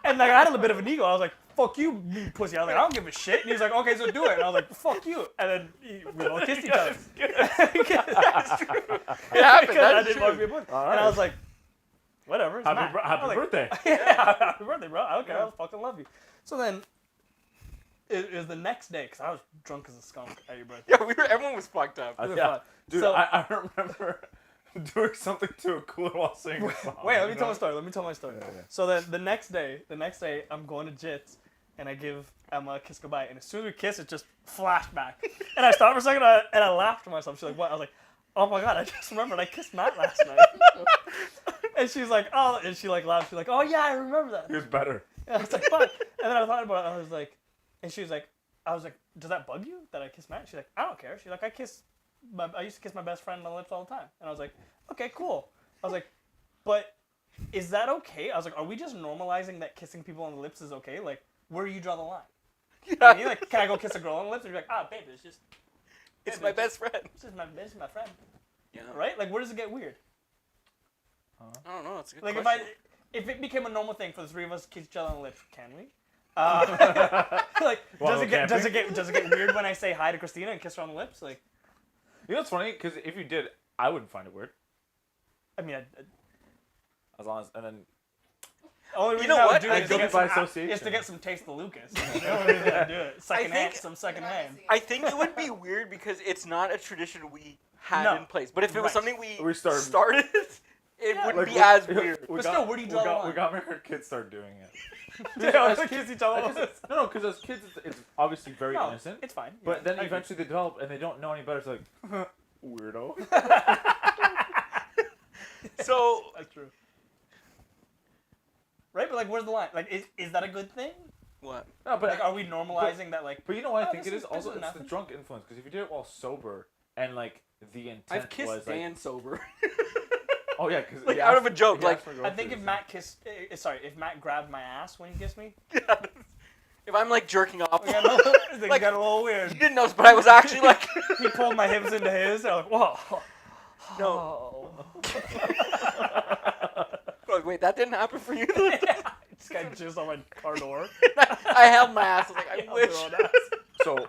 and like I had a bit of an ego. I was like, "Fuck you, you pussy." I was like, "I don't give a shit." And he's like, "Okay, so do it." And I was like, "Fuck you," and then we all kissed each other. That's true. It happened. Because I That's didn't want to true. be a pussy. All And I right. was like, "Whatever." It's Matt. I Happy was like, birthday. Yeah, happy birthday, bro. I don't care. Yeah. I fucking love you. So then, it was the next day because I was drunk as a skunk at your birthday. Yeah, everyone was fucked up. It was Yeah. fun. Dude, So- I remember doing something to a cooler while singing a song. Wait, let me you tell know? my story. Let me tell my story. Yeah, yeah. So then the next day, I'm going to Jits, and I give Emma a kiss goodbye. And as soon as we kiss, it just flashed back. And I stopped for a second, and I laughed to myself. She's like, "What?" I was like, "Oh my god, I just remembered I kissed Matt last night." And she's like, "Oh," and she like laughed. She's like, "Oh yeah, I remember that." He was better. And I was like, "Fuck." And then I thought about it. I was like, and she was like, I was like, "Does that bug you that I kiss Matt?" She's like, "I don't care." She's like, I used to kiss my best friend on the lips all the time." And I was like, "Okay, cool." I was like, "But is that okay?" I was like, "Are we just normalizing that kissing people on the lips is okay? Like, where do you draw the line? I mean, like, can I go kiss a girl on the lips?" And you're like, "Ah, babe, it's just, It's babe, my best friend. It's just my friend, Yeah. right? Like, where does it get weird? I don't know. It's a good Like, question. if it became a normal thing for the three of us to kiss each other on the lips, can we? Like, Well, does it get weird when I say hi to Christina and kiss her on the lips? Like, You know what's funny? Because if you did, I wouldn't find it weird. I mean, As long as, and then only reason know I would what? do I it is think to get by some, association. is to get some taste of Lucas. You know, only reason I do it. think- Some second hand. I think it would be weird because it's not a tradition we had No. in place. But if it was Right. something we We started- started it Yeah. wouldn't Like, be as we- weird. we But got- still, where do you draw the line? We got married, kids started doing it. Yeah, As we kids- kiss each other. Because no, because as kids, it's obviously very No, innocent. it's fine. But Yeah, then I agree. eventually they develop and they don't know any better. It's like, weirdo. So That's true. Right, but like, where's the line? Like, is that a good thing? what? No, but Like, are we normalizing that? Like, But you know what I Oh, think this it is- is? this Also, is it's the nothing. drunk influence. Because if you did it while sober and like the intent I've kissed was like, Dan sober. oh yeah, because Like, out of a joke, like, I think if Matt if Matt grabbed my ass when he kissed me, If I'm like jerking off, it got a little, it Like- got a little you weird. didn't notice, but I was actually like, He pulled my hips into his. And I was like, whoa. no. Oh. Like, wait, that didn't happen for you. This guy jizzed on my car door. I held my ass. I was like, I wish. So,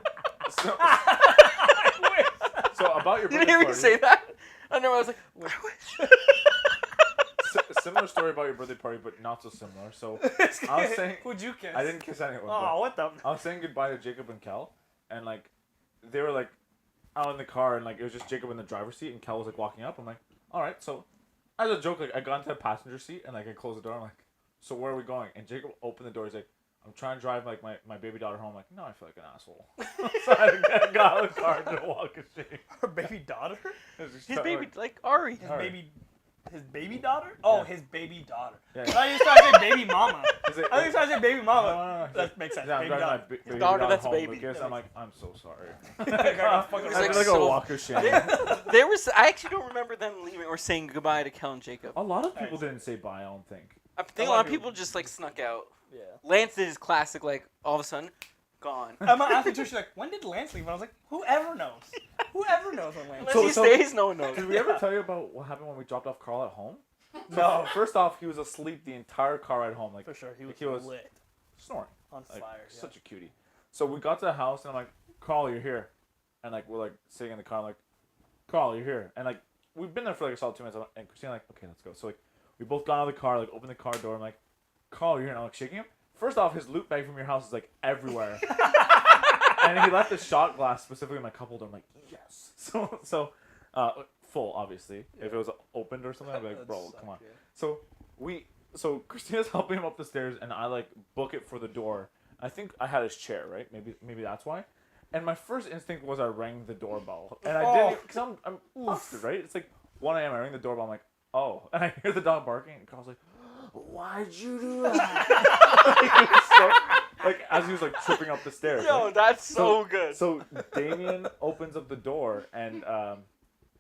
so about your You birthday didn't hear me party. say that? I know. I was like, I wish. Similar story about your birthday party, but not so similar. So I was saying, Who'd you kiss? I didn't kiss anyone. Oh, what the? I was saying goodbye to Jacob and Kel, and like, they were like out in the car, and like it was just Jacob in the driver's seat, and Kel was like walking up. I'm like, all right. So as a joke, like I got into the passenger seat, and like I closed the door. I'm like, so where are we going? And Jacob opened the door. He's like, I'm trying to drive like my baby daughter home. I'm like, no, I feel like an asshole. So I got out of the car and did a walk of shame. Her baby daughter? His baby, like Ari. His baby daughter? Oh, Yeah. his baby daughter. Yeah, I thought you were trying to say baby mama. He's like, I think you were trying to say baby mama. no. That makes sense. Yeah, I'm Baby driving my daughter. baby daughter, that's home, baby. Lucas. I'm like, I'm so sorry. I got fucking It's I like feel like so- a walk of shame. There was. I actually don't remember them leaving or saying goodbye to Kel and Jacob. A lot of people didn't say bye. I don't think. I think a lot of people just like snuck out. Yeah. Lance did his classic, like all of a sudden, gone. Emma asked me too, she's like, when did Lance leave? And I was like, whoever knows? Whoever knows when Lance Unless So- he so- stays, no one knows. Did we ever tell you about what happened when we dropped off Carl at home? No. First off, he was asleep the entire car ride home, like For sure, he was, He was- lit. snoring. On Like, fire. Yeah. such a cutie. So we got to the house, and I'm like, Carl, you're here. And like we're like sitting in the car, like, Carl, you're here. And like we've been there for like a solid 2 minutes, and Christina like, okay, let's go. So like we both got out of the car, like opened the car door. I'm like, Carl, you're here. And I'm like shaking him. First off, his loot bag from your house is like everywhere. And he left the shot glass specifically in my cup holder. I'm like, yes. So full, obviously. If it was opened or something, I'd be like, That'd bro, suck, come on. yeah. So Christina's helping him up the stairs, and I like book it for the door. I think I had his chair, right? Maybe that's why. And my first instinct was I rang the doorbell, and I didn't because I'm busted, right? It's like 1 a.m. I ring the doorbell. I'm like, oh, and I hear the dog barking, and Carl's like, why'd you do that? Like as he was like tripping up the stairs. Yo, right? that's so good. So Damien opens up the door, and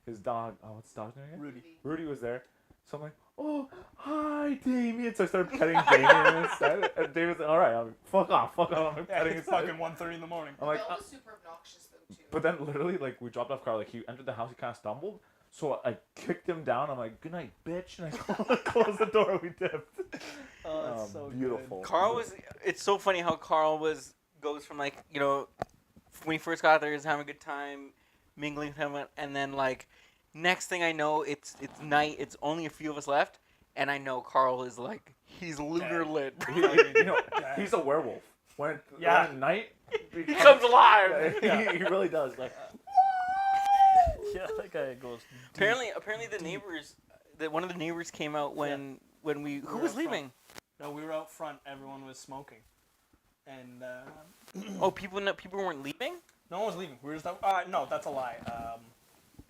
his dog. Oh, what's the dog's name again? Rudy. Rudy was there. So I'm like, oh, hi, Damien. So I started petting Damien instead. And Damien's like, all right, fuck off. I'm Yeah, petting it's his fucking 1:30 in the morning. I'm like, Bill was super obnoxious though too. but then literally, like, we dropped off Carl. Like, he entered the house, he kind of stumbled. So I kicked him down. I'm like, good night, bitch. And I closed the door. We dipped. Oh, that's so beautiful. Carl was. It's so funny how Carl goes from like when he first got there, he was having a good time, mingling with him, and then like next thing I know, it's night. It's only a few of us left, and I know Carl is like he's lunar lit. He's a werewolf. When Yeah. at night, He comes alive. he really does. Like, Yeah, that guy goes. Apparently the neighbors, one of the neighbors came out when we who were was up front. leaving. No, we were out front. Everyone was smoking, and Oh, people weren't leaving. no one was leaving. We were just no, that's a lie.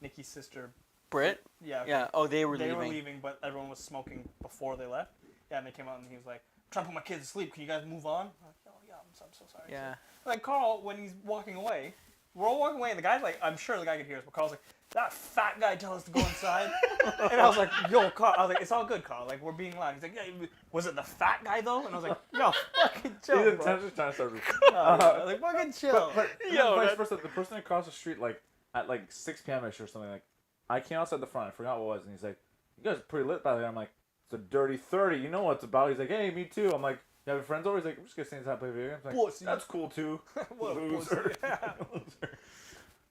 Nikki's sister. Britt. Yeah. Yeah. Oh, they were They leaving. were leaving, but everyone was smoking before they left. Yeah, and they came out and he was like, I'm trying to put my kids to sleep. Can you guys move on? I'm like, oh, yeah, I'm so sorry. Yeah. Like, Carl, when he's walking away, we're all walking away, and the guy's like, I'm sure the guy could hear us, but Carl's like, that fat guy tell us to go inside. And I was like, yo, Carl. I was like, it's all good, Carl. Like, we're being loud. He's like, yeah, was it the fat guy, though? And I was like, yo, fucking chill, he's bro. intentionally trying to start. I was like, fucking chill. But Yo, vice that- versa, the person across the street, like at like 6 p.m. ish or something, like I came outside the front. I forgot what it was, and he's like, "You guys are pretty lit by there." I'm like, "It's a dirty 30. You know what it's about?" He's like, "Hey, me too." I'm like, "You have your friends over?" He's like, "We're just gonna stay inside and play video games." I'm like, Pussy. "That's cool too." What a Loser. pussy. Yeah. Loser.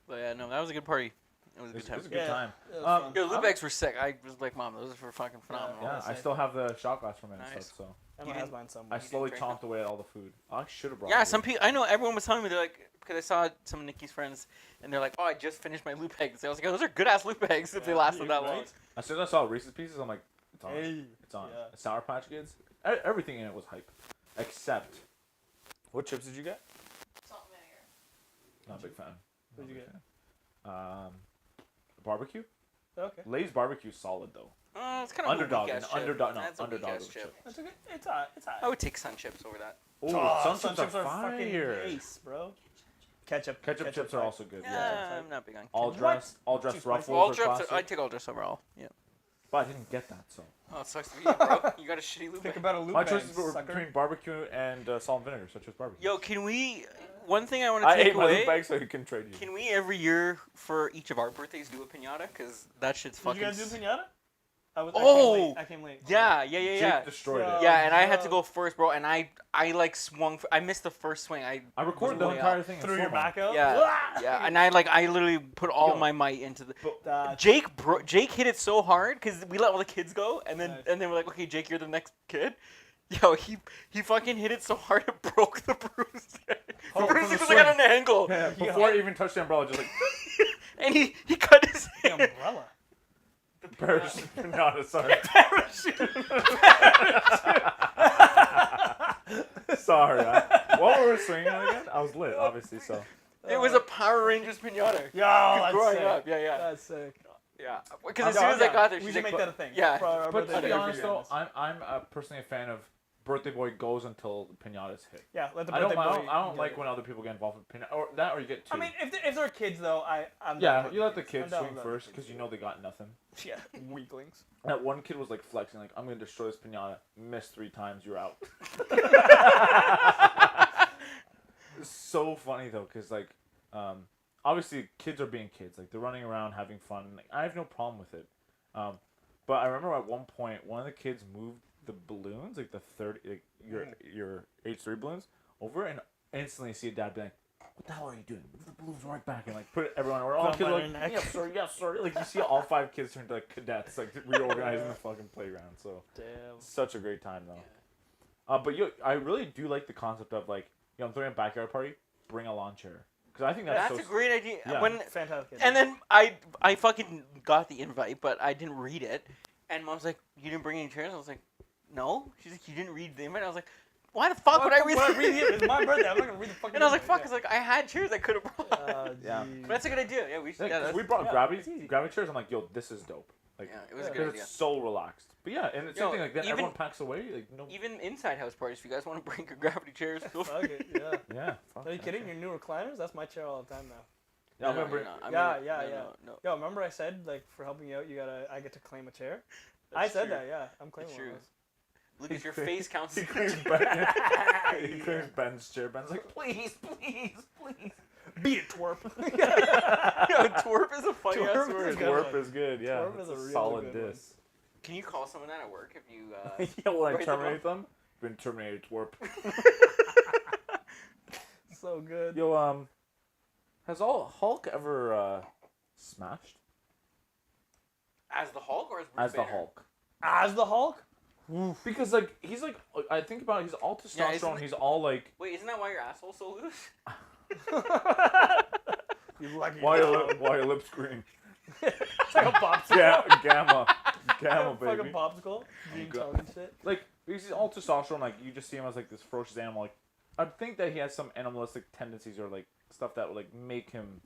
But yeah, no, that was a good party. It was a It good was, time. it was a good Yeah. time. It was Um, fun. Yo, loot bags were sick. I was like, Mom, those are fucking phenomenal. Yeah, I Honestly. still have the shot glass from it and Nice. stuff. So Emma You has didn't- mine somewhere. I slowly drink them? chomped away at all the food. I should have brought. Yeah, it. some people. I know everyone was telling me they're like, because I saw some of Nikki's friends, and they're like, "Oh, I just finished my loot bags." I was like, "Oh, those are good ass loot bags if they Yeah, lasted that right? long." As soon as I saw Reese's Pieces, I'm like, it's on. Hey. It's on. Yeah. Sour Patch Kids. Everything in it was hype, except. What chips did you get? Salt and vinegar. Not a big fan. What'd you Not a big fan. Barbecue. Okay. Lay's barbecue is solid though. It's kind of Underdog, A weak-ass an chip. underdog- no, That's a underdog weak-ass of chip. That's okay. It's alright. It's alright. I would take Sun chips over that. Oh, Sun chips are fucking fire. ace, bro. Ketchup. Ketchup chips are fire. also good. Yeah, Yeah. I'm not big on. All ketchup. dressed, all Too dressed spicy. ruffles All are chips. classic. I take all dress overall. Yeah. But I didn't get that, so Oh, it sucks to be you, bro. You got a shitty loot Think bag. about a loop my bag, choices were sucker. between barbecue and salt and vinegar, so I chose barbecue. Yo, can we? One thing I want to I take ate my away. loot bag so he can trade you. Can we every year for each of our birthdays do a pinata? Cause that shit's Did fucking. you guys do pinata? I came late. Yeah. Jake destroyed it. Yeah, and I had to go first, bro, and I like swung. I missed the first swing. I recorded the was way entire off. thing. in Threw your slow-mo. back out. Yeah, and I literally put all Yo. my might into the. That's Jake hit it so hard because we let all the kids go, and then Nice. we're like, okay, Jake, you're the next kid. Yo, he fucking hit it so hard it broke the bruise. The From bruise the was like at an angle, Yeah, before I even touched the umbrella, just like and he cut his the hand. umbrella. parachute. No, sorry. Sorry. What were we swinging again? I was lit, obviously. So It was a Power Rangers pinata. Yo, that's growing sick. up, yeah. That's sick. Yeah, because as soon as I got there, we she's should like, make that a thing. Yeah. For our but birthday to be dinner. honest, though, I'm personally a fan of Birthday Boy goes until the pinatas hit. Yeah, let the I birthday don't boy. like get it. when other people get involved with pinata or that, or you get two. I mean, if they're kids though, I'm yeah, down you let the with kids I'm down swing with first the because kids. you know they got nothing. Yeah, weaklings. That one kid was like flexing, like I'm gonna destroy this pinata. Missed 3 times, you're out. It's so funny though, cause like, obviously kids are being kids, like they're running around having fun. Like, I have no problem with it. But I remember at one point one of the kids moved the balloons, like the 30, like your H3 balloons, over, and instantly see a dad be like, "What the hell are you doing? Move the balloons right back!" And like put everyone, or all Thump kids on are your like, neck. yes, sir. Like you see all 5 kids turn to like cadets, like reorganizing the fucking playground. So Damn. such a great time though. But I really do like the concept of like, I'm throwing a backyard party, bring a lawn chair, because I think That's so a great idea. Yeah. When Fantastic. and then I fucking got the invite, but I didn't read it. And Mom's like, "You didn't bring any chairs?" I was like, "No." She's like, "You didn't read the invite?" I was like, "Why the fuck would I read it? It's my birthday. I'm not gonna read the fucking. And I was like, invite. "Fuck!" It's like I had chairs I could have brought. Yeah. But that's a good idea. Yeah, we should. Yeah, Yeah, 'cause we that's, brought yeah, gravity it's easy. chairs. I'm like, yo, this is dope. Like, yeah, it was a Yeah. good because idea. it's so relaxed. But yeah, and it's Yo, something like that. even- Everyone packs away. Like no. Even inside house parties, if you guys want to bring your gravity chairs, feel Fuck free. it. Yeah. Yeah. Fuck Are you that kidding? shit. Your new recliners? That's my chair all the time now. Yeah, I'm gonna bring. No. Yo, remember I said like for helping you out, I get to claim a chair. I said that. Yeah, I'm claiming That's one true. of those. Lucas, your face counts. He as a claims chair. He claims Ben's chair. Ben's like, please. Beat it, twerp. Yo, twerp is a funny ass Twerp word. is good. Twerp is good. Yeah, Twerp it's is a a really solid good one. diss. Can you call someone that at work if you? Yeah, will I Write them terminate them? Been terminated, twerp. So good. Yo, has Hulk ever smashed As the Hulk or as Bruce as the Banner? Hulk? As the Hulk? Because like he's like, I think about it, he's all Yeah, testosterone. isn't- He's all like, Wait, isn't that why your asshole's so loose? You lucky. why dog. are your lips green? It's like a popsicle. Yeah, gamma, Fucking baby. popsicle. Green go- tongue and shit. Like because he's all testosterone. Like you just see him as like this ferocious animal. Like I think that he has some animalistic tendencies or like stuff that would like make him.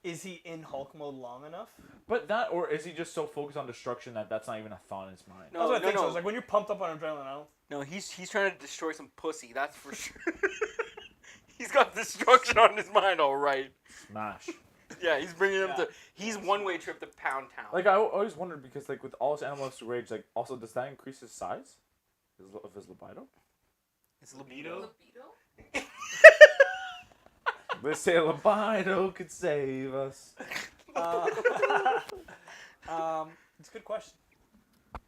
Is he in Hulk mode long enough? But that, or is he just so focused on destruction that that's not even a thought in his mind? No, That's what I no, think so. no. It's like when you're pumped up on adrenaline, I don't. No, he's trying to destroy some pussy. That's for sure. He's got destruction on his mind, all right. Smash. Yeah, he's bringing him to. He's one-way trip to Pound Town. Like I always wondered because like with all his animalistic rage, like also does that increase his size? Of his libido? his libido. Libido? They say libido could save us. It's a good question.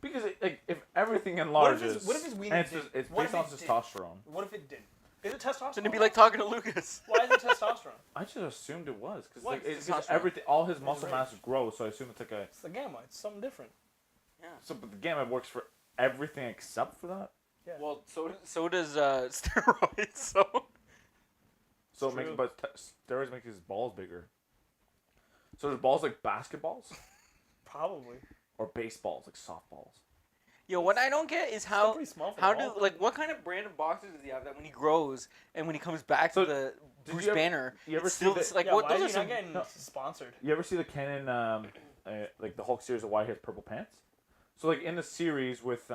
Because like if everything What if enlarges, his- what if his wiener and it's, did- it's what based if on it did? testosterone. What if it didn't? Is it testosterone? Shouldn't it be like talking to Lucas? Why is it testosterone? I just assumed it was because What? like it's Testosterone. everything, all his muscle rage. mass grows, so I assume it's like a. It's the gamma. It's something different. So but the gamma works for everything except for that. Yeah. Well, so does steroids. So So it makes True. but steroids make his balls bigger. So his balls like basketballs Probably. or baseballs like softballs. yo, what I don't get is Still how pretty small for how the do Hulk. like what kind of brand of boxers does he have that when he grows and when he comes back So, to the did Bruce you ever- Banner, you ever it's see still the- it's like Yeah, what why those is are he some. not getting No. sponsored? You ever see the Canon like the Hulk series of why he has purple pants? So like in the series with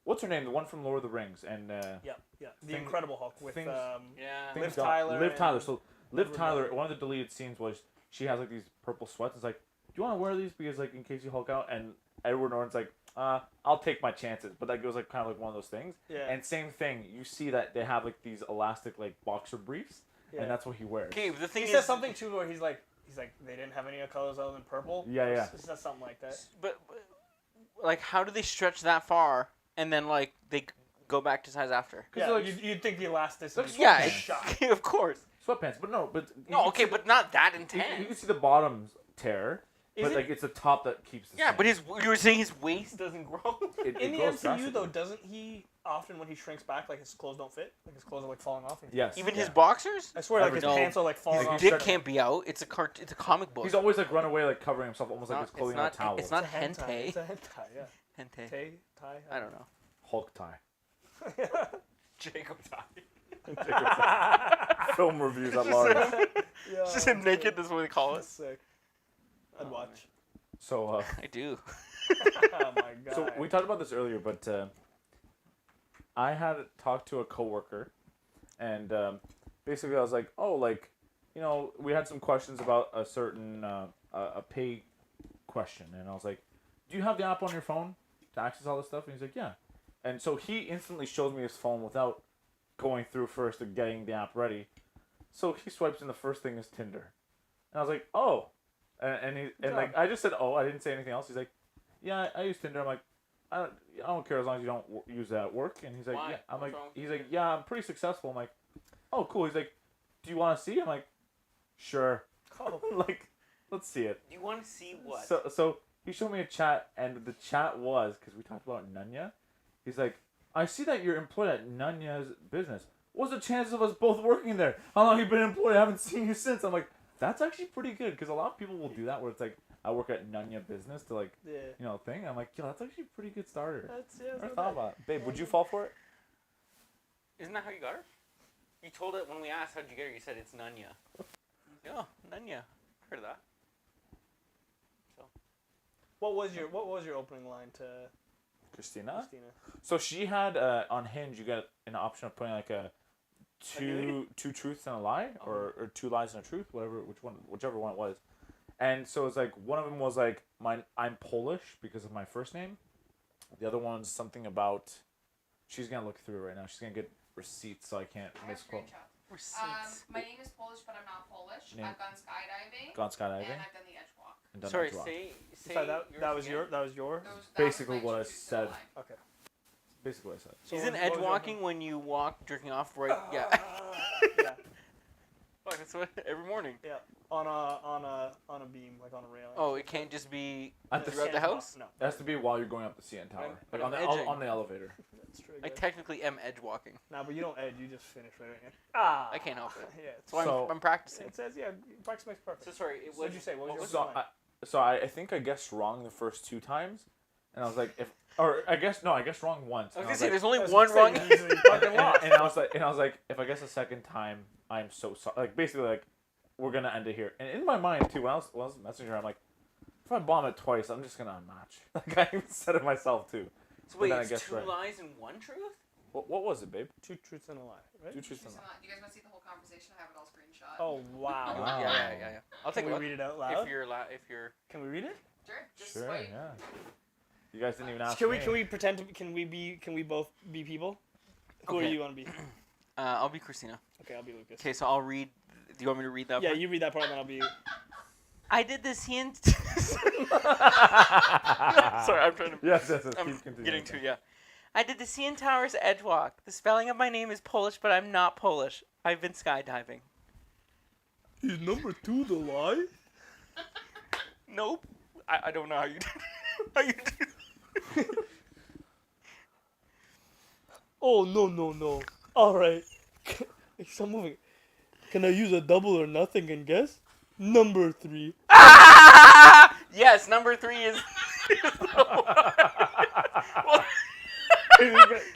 what's her name? The one from Lord of the Rings and Yeah. The Thing- Incredible Hulk with things- Yeah. Liv things got- Tyler Liv and- Tyler. So Liv Liv Tyler. Tyler. One of the deleted scenes was she has like these purple sweats. It's like, do you want to wear these because like in case you Hulk out? And Edward Norton's like, I'll take my chances. But that goes like kind of like one of those things. Yeah. And same thing. You see that they have like these elastic like boxer briefs, Yeah. and that's what he wears. Okay, but the thing He is, says something too where he's like they didn't have any colors other than purple. Yeah, yeah. It's not something like that. But like how do they stretch that far and then like they go back to size after? Yeah, like, you'd think the elasticity. Like Yeah, sweatpants. of course. Sweatpants, but no, but No, okay, but not that you intense. can see the bottoms tear, Is but it- like it's the top that keeps the Yeah, same. but you were saying his waist doesn't grow. It In the grows MCU drastically. though, doesn't he often when he shrinks back, like his clothes don't fit, like his clothes are like falling off? And Yes. Even yeah. his boxers? I swear, like his No. pants are like falling His off. Dick stretch- can't be out. It's a comic book. He's always like run away, like covering himself, almost like Not- his clothing it's on a not- towel. it's not It's a hentai. hentai. It's a hentai, yeah. Hentai. Tay, tie. I don't know. Hulk tie. Jacob Film reviews at large. Yeah, Just him naked. That's what they call That's it. sick. I'd Oh, watch. So, I do. Oh my god. so we talked about this earlier, but I had talked to a coworker, and basically I was like, oh, like, you know, we had some questions about a certain a pay question, and I was like, do you have the app on your phone to access all this stuff? And he's like, yeah. And so he instantly shows me his phone without going through first and getting the app ready. So he swipes and the first thing is Tinder. And I was like, oh. And like I just said, oh, I didn't say anything else. He's like, yeah, I use Tinder. I'm like, I don't care as long as you don't use that at work. And he's like, Why? yeah. I'm What's like, wrong with he's like, yeah, I'm pretty successful. I'm like, oh, cool. He's like, do you want to see? I'm like, sure. Oh. Like, let's see it. You want to see what? So he showed me a chat, and the chat was, because we talked about Nunya, he's like, I see that you're employed at Nunya's business. What's the chances of us both working there? How long have you been employed? I haven't seen you since. I'm like, that's actually pretty good, because a lot of people will do that, where it's like, I work at Nunya business to like, Yeah. you know, thing. I'm like, yo, that's actually a pretty good starter. That's I never thought about it. Babe, would you fall for it? Isn't that how you got her? You told it when we asked how'd you get her. You said it's Nunya. Oh, Nunya. Heard of that. What was your opening line to Christina? Christina? So she had, on Hinge, you get an option of putting like a two truths and a lie, or two lies and a truth, whichever one it was. And so it's like, one of them was like, I'm Polish because of my first name. The other one's something about, she's going to look through it right now. She's going to get receipts so I can't I have misquote. screenshots. Receipts. My name is Polish, but I'm not Polish. Name- I've gone skydiving. Gone And skydiving. I've done the edge walk. And done Sorry, that as well. say Sorry, that yours was again. your That was Basically my what I truth said. and lie. Okay. Basically what I said. So Isn't what edge was your walking when you walk jerking off right? Yeah. yeah. Fuck, that's what every morning. Yeah. On a beam, like on a railing. Oh, it can't just be At the, throughout Can't the walk, house? No. it has to be while you're going up the CN tower. But Like on I'm edging. on the elevator. That's true. I technically am edge walking. Nah, but you don't edge. You just finish right here. Ah. I can't help it. Yeah. That's why So- I'm practicing. It says yeah. Practice makes perfect. So sorry. It So what'd you say? What was was your So line? I think I guessed wrong the first two times, and I was like, I guessed wrong once. I was And gonna say there's I only was one gonna wrong. say, you fucking lost. and I was like, if I guess the second time, I'm so sorry. Like basically, like we're gonna end it here. And in my mind too, when I was messaging her, I'm like, if I bomb it twice, I'm just gonna unmatch. Like I even said it myself too. So wait, then I it's guess two right. lies and one truth? What was it, babe? Two truths and a lie, right? Two truths and a lie. Do you guys want to see the whole conversation? I have it all screenshot. Oh wow. Wow. Yeah. I'll take Can a we look. read it out loud? If you're. Can we read it? Sure. Just Sure, swipe. yeah. You guys didn't even ask Can me. we pretend to? Can we both be people? Who Okay. do you want to be? I'll be Christina. Okay, I'll be Lucas. Okay, so I'll read. Do you want me to read that? Yeah, part? you read that part, and then I'll be you. I did this hint. Sorry, I'm trying to. Yes. I'm Keep continuing. getting to yeah. I did the CN Towers edge walk. The spelling of my name is Polish, but I'm not Polish. I've been skydiving. Is number 2 the lie? Nope. I don't know how you did it. How you did it. Oh no. All right. Stop moving. Can I use a double or nothing and guess? Number 3. Yes, number 3 is. Well, Can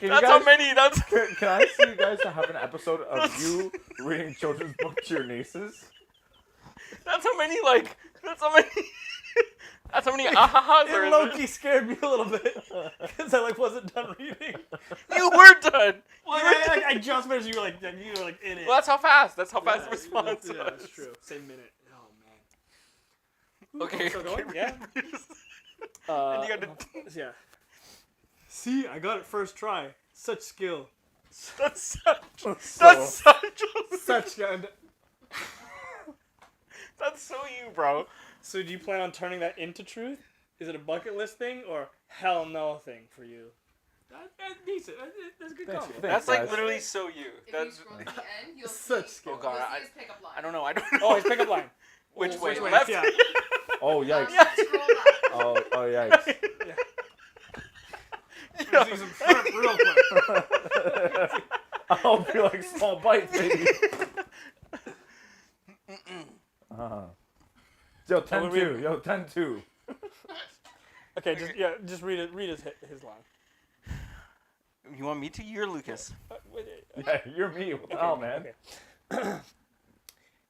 you that's guys, how many. That's. Can I see you guys to have an episode of you reading children's books to your nieces? That's how many. Like. That's how many. That's how many ahahas are It in low-key there. scared me a little bit because I wasn't done reading. You were done. Well, You were done. I just finished. You were like in it. Well, that's how fast. That's how fast the response Yeah, was. that's true. Same minute. Oh man. Okay. Still going? okay. Yeah. And you got to. Yeah. See, I got it first try. Such skill. That's such. So- That's such. Such good. That's so you, bro. So do you plan on turning that into truth? Is it a bucket list thing or hell no thing for you? That's decent. That's a good Thanks. combo. That's guys. like literally so you. If That's you scroll to the end, you'll Such see, skill. Oh, God, you'll see his pickup line. I don't know. I don't know. Oh, his pickup line. Which way? Which way? Left? Yeah. Oh yikes! Scroll left. Oh yikes! Let's see some shrimp real quick. I'll be like small bites, baby. Yo, 10-2. Yo, 10-2. Okay, just read his line. You want me to? You're Lucas. Yeah, you're me. What the hell, man? Okay.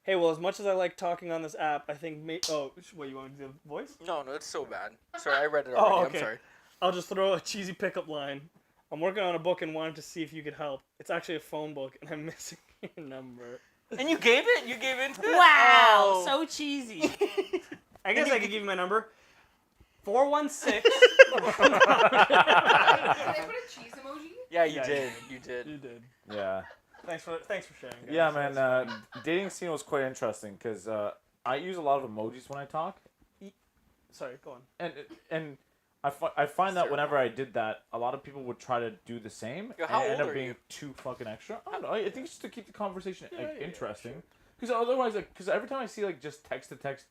Hey, well, as much as I like talking on this app, I think what, you want me to do the voice? No, it's so bad. Sorry, I read it Oh, already. okay. I'm sorry. I'll just throw a cheesy pickup line. I'm working on a book and wanted to see if you could help. It's actually a phone book, and I'm missing your number. And you gave it? You gave into it? Wow, Oh. so cheesy. I guess I could give you my number. 416. Did they put a cheese emoji? Yeah, you Yeah, did. You did. You did. Yeah. Thanks for sharing. Guys. Yeah, man. Dating scene was quite interesting because I use a lot of emojis when I talk, Sorry, go on. and I find that whenever I did that, a lot of people would try to do the same Yo, how and end old up are being you? too fucking extra. I don't know. I think it's just to keep the conversation Yeah, interesting. Because otherwise, because every time I see just text to text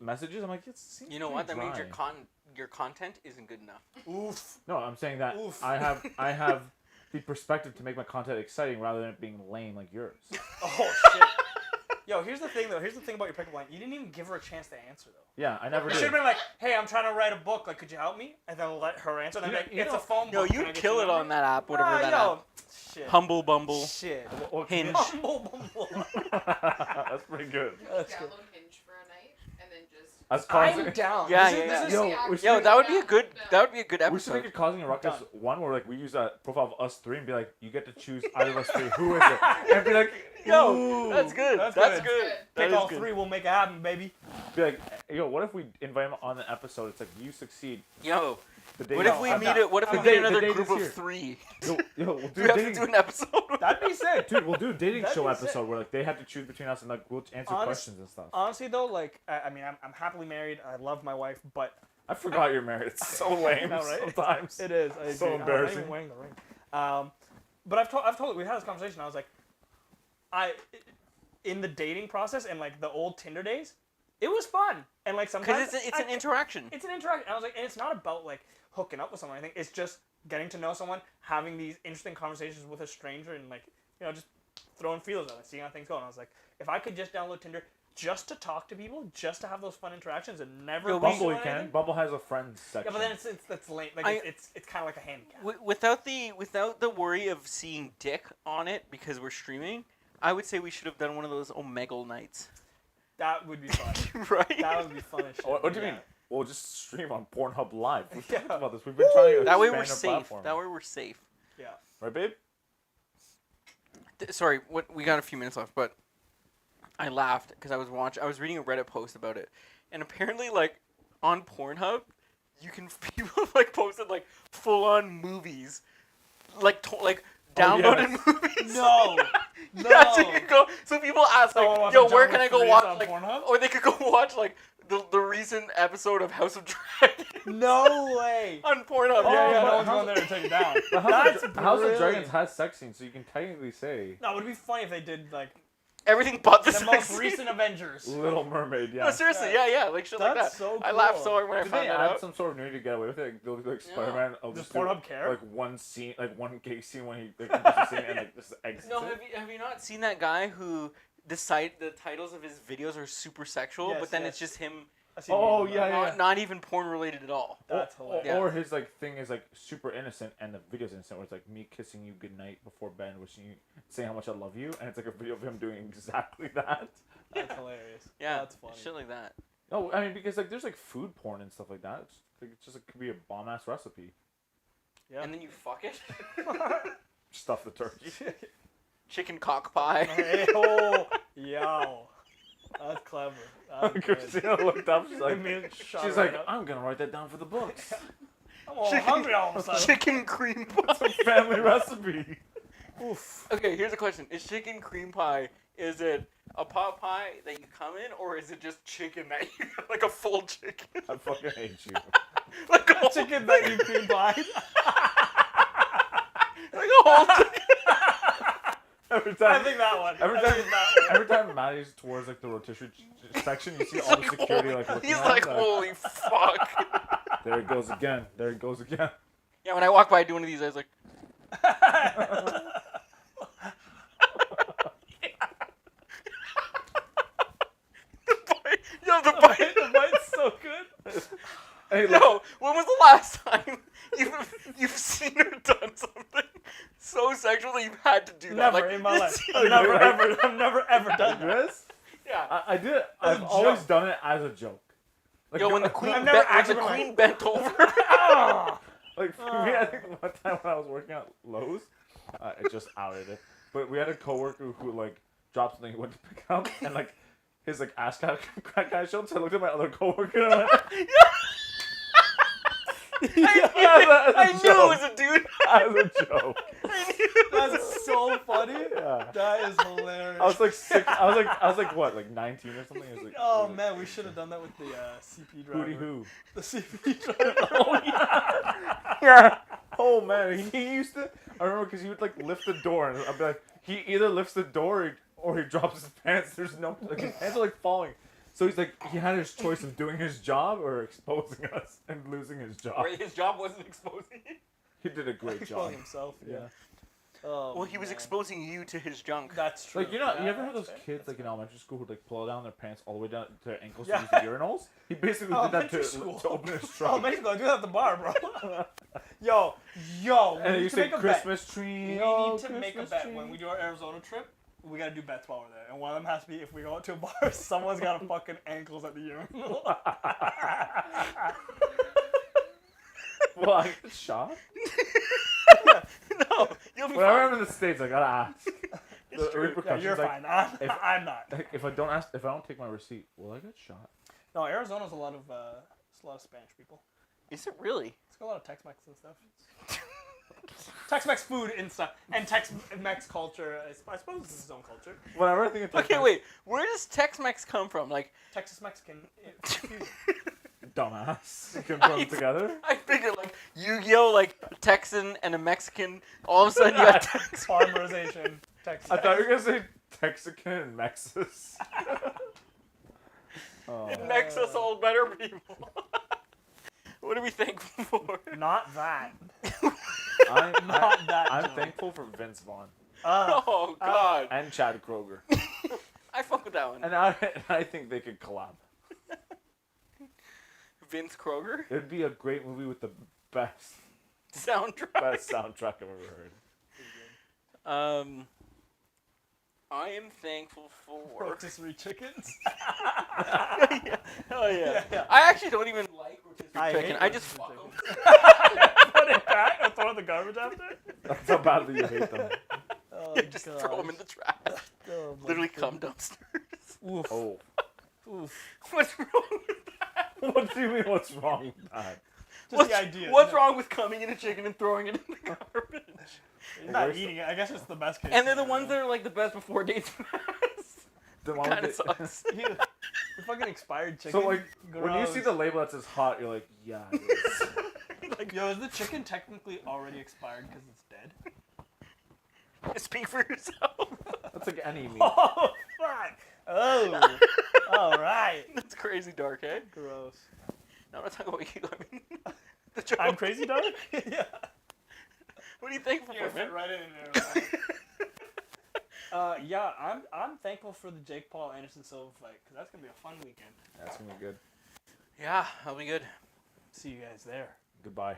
messages, I'm like, it seems You know what? That pretty means dry. your content isn't good enough. Oof. No, I'm saying that Oof. I have the perspective to make my content exciting rather than it being lame like yours. Oh shit. Yo, here's the thing though. Here's the thing about your pickup line. You didn't even give her a chance to answer though. Yeah, I never You did. should have been like, "Hey, I'm trying to write a book. Like, could you help me?" And then let her answer. And then You know- be like, you "It's know- a phone Yo, book. Can I you'd get kill your it on number?" that app, whatever Ah, that yo, app. shit. Humble Bumble. Shit. Hinge. Humble Bumble. That's pretty good. You That's good. download Hinge for a night and then just. That's I'm causing. down. Yeah, This is- yeah, this is- Yo, Yeah. we should Yo, make- that would be a good. That would be a good We should make episode. it causing a ruckus Done. one where we use a profile of us three and be like, you get to choose either of us three. Who is it? And be like, Yo, Ooh, that's good. that's That's good. good. That Pick is all good. three. We'll make it happen, baby. be like, yo, what if we invite him on the episode? It's like you succeed. Yo, The day what if we I'm meet down. it? What if we I'm meet down. another The date group is of here. 3? Yo, we'll Do do we a have to dating. do an episode? That'd be sick. Dude, we'll do a dating That'd show be sick. episode where like they have to choose between us and like we'll answer questions and stuff. Honestly, though, like, I mean, I'm happily married. I love my wife, but I forgot you're married. It's so lame know, right? sometimes. it is. I So agree. embarrassing. I'm not even wearing the ring. But I've told we had this conversation. I was like, in the dating process and like the old Tinder days, it was fun. And like sometimes Because it's an interaction. It's an interaction. I was like, and it's not about like hooking up with someone. I think it's just getting to know someone, having these interesting conversations with a stranger, and like, you know, just throwing feelers out and seeing how things go. And I was like, if I could just download Tinder just to talk to people, just to have those fun interactions, and never Yo, pursue Bumble you anything. can. Bumble has a friends section. Yeah, but then it's lame. Like I- it's kind of like a handicap. Without the worry of seeing dick on it because we're streaming, I would say we should have done one of those Omegle nights. That would be fun. Right? That would be fun as shit. What do you Yeah. mean? We'll just stream on Pornhub Live. We've Yeah. talked about this. We've been trying to That way expand we're our safe. platform. That way we're safe. Yeah. Right, babe? Sorry, we got a few minutes left, but I laughed because I was reading a Reddit post about it, and apparently, like, on Pornhub, you can people like posted like full on movies, like downloaded yes. movies. No. Yeah, so you can go. So people ask Someone like, wants "Yo, to where download can I go freeze watch?" on Like, Pornhub? or they could go watch like the recent episode of House of Dragons No way. on Pornhub. Oh, Yeah, but no one's how- going there to take it down. The That's House of Dragons brilliant. has sex scenes, so you can technically say No, it would be funny if they did like Everything but the the sex most scene. recent Avengers. Little Mermaid. Yeah. No, seriously, yeah, like shit like that. That's so I laughed cool. so hard when I Did found they that add out. some sort of nudity to get away with it? Like, they'll do, like Spider-Man. I'll Does just do, Pornhub care? like one scene, like one gay scene when he like enters the scene and like just exits No, it. have you not seen that guy who the titles of his videos are super sexual, Yes, but then yes. it's just him I see Oh, memes yeah, about yeah. not even porn related at all. That's or, hilarious. Yeah. or his like thing is like super innocent and the video's innocent where it's like me kissing you goodnight before bed, wishing you, saying how much I love you, and it's like a video of him doing exactly that. That's hilarious. Yeah, That's funny. shit like that. No, I mean because like there's like food porn and stuff like that. It's like it just like, could be a bomb ass recipe. Yeah. And then you fuck it. Stuff the turkey. Chicken cock pie. Hey, oh, yo. That's clever. That's good. Christina looked up. She's like, She's like, I'm gonna write that down for the books. I'm all hungry all of a sudden. Chicken cream pie. Family recipe. Oof. Okay, here's a question: is chicken cream pie? Is it a pot pie that you come in, or is it just chicken that you like a full chicken? I fucking hate you. Like a whole Chicken that you cream pie. Like a whole chicken. Every time, I think that one. Every I time, think that one. every time Maddie's towards like the rotisserie section, you see all the security like looking he's at like, him, holy fuck. there it goes again. There it goes again. Yeah, when I walk by doing one of these, I was like, the bite, yo, the bite. The bite's so good. Hey, look, Yo, when was the last time you've seen her done something so sexual that you've had to do that? Never Like, in my life. I've I've never ever done that. this? Yeah. I did it. As I've a always joke. done it as a joke. Like, Yo, when the queen, I've never when the actually been queen like- bent over. Ah. Like for me, I think one time when I was working at Lowe's, it just outed it. But we had a coworker who like dropped something he went to pick up, and like his like ass kind of showed. So I looked at my other coworker and I went, I knew it was a dude. as a joke. I knew it was That's so funny. Yeah. That is hilarious. I was like six. I was like what, like 19 or something. It was like, Oh man, we should have done that with the CP driver. Hootie hoo. The CP driver. Oh yeah. Yeah. Oh man, he used to. I remember because he would like lift the door, and I'd be like, he either lifts the door or he drops his pants. There's no like his pants are like falling. So he's like, he had his choice of doing his job or exposing us and losing his job. Or his job wasn't exposing you. He did a great job. Killing himself. Yeah. Oh, Well, he was man. exposing you to his junk. That's true. Like, you know, you ever have That's those fair. kids like in elementary school who like pull down their pants all the way down to their ankles Yeah. to use the urinals? He basically did that Elementary school. to open his Oh, truck. Mexico, I do that at the bar, bro. yo, and we you need to say make a Christmas tree. bet. We oh, need to make a Christmas bet tree. when we do our Arizona trip. We gotta do bets while we're there, and one of them has to be if we go out to a bar, someone's got to fucking ankles at the urinal. Well, I get shot. No, you'll be Whenever fine. I'm in the States, I gotta ask. The Yeah, repercussions, you're like, fine. if- I'm not. if I don't take my receipt, will I get shot? No, Arizona's a lot of it's a lot of Spanish people. Is it really? It's got a lot of Tex-Mex and stuff. Tex-Mex food and stuff, and Tex-Mex culture. I suppose it's its own culture. Whenever I think of Okay, wait. Where does Tex-Mex come from? Like, Texas Mexican. dumbass. You can put them together. I figured like Yu-Gi-Oh, like Texan and a Mexican. All of a sudden you got Tex. Farmerization. Texas. I thought you were gonna say Texican and Mexis. Oh. It makes us all better people. What are we thankful for? Not that. I'm that. thankful for Vince Vaughn Oh God. and Chad Kroger, I fuck with that one. and I think they could collab. Vince Kroger It'd be a great movie with the best soundtrack. soundtrack I've ever heard. I am thankful for. Rotisserie chickens. Yeah. Oh yeah. Yeah. I actually don't even like rotisserie I chicken. hate I just rotisserie fuck them. Put it back and throw in the garbage after. That's how badly you hate them. Oh, Just throw them in the trash. Oh, my Literally goodness. cum dumpsters. Oof. Oh, Oof. What's wrong with that? what do you mean? What's wrong with that? Just the idea. What's wrong with coming in a chicken and throwing it in the garbage? You're not Where's eating it. I guess it's the best case. And they're the ones that are like the best before dates pass. The one Kind of with sucks. You, the fucking expired chicken. So like when you see gross. the label that says hot, you're like, yeah. It is. Like, yo, is the chicken technically already expired because it's dead? Speak for yourself. That's like any meat. Oh, fuck. Oh. All right. That's crazy dark, eh? Gross. No, I'm not talking about you. I mean, the joke. I'm crazy, dog? Yeah. What are you thankful You're for, man? fit right in there. Yeah, I'm thankful for the Jake Paul Anderson Silva fight because that's gonna be a fun weekend. That's gonna be good. Yeah, that'll be good. See you guys there. Goodbye.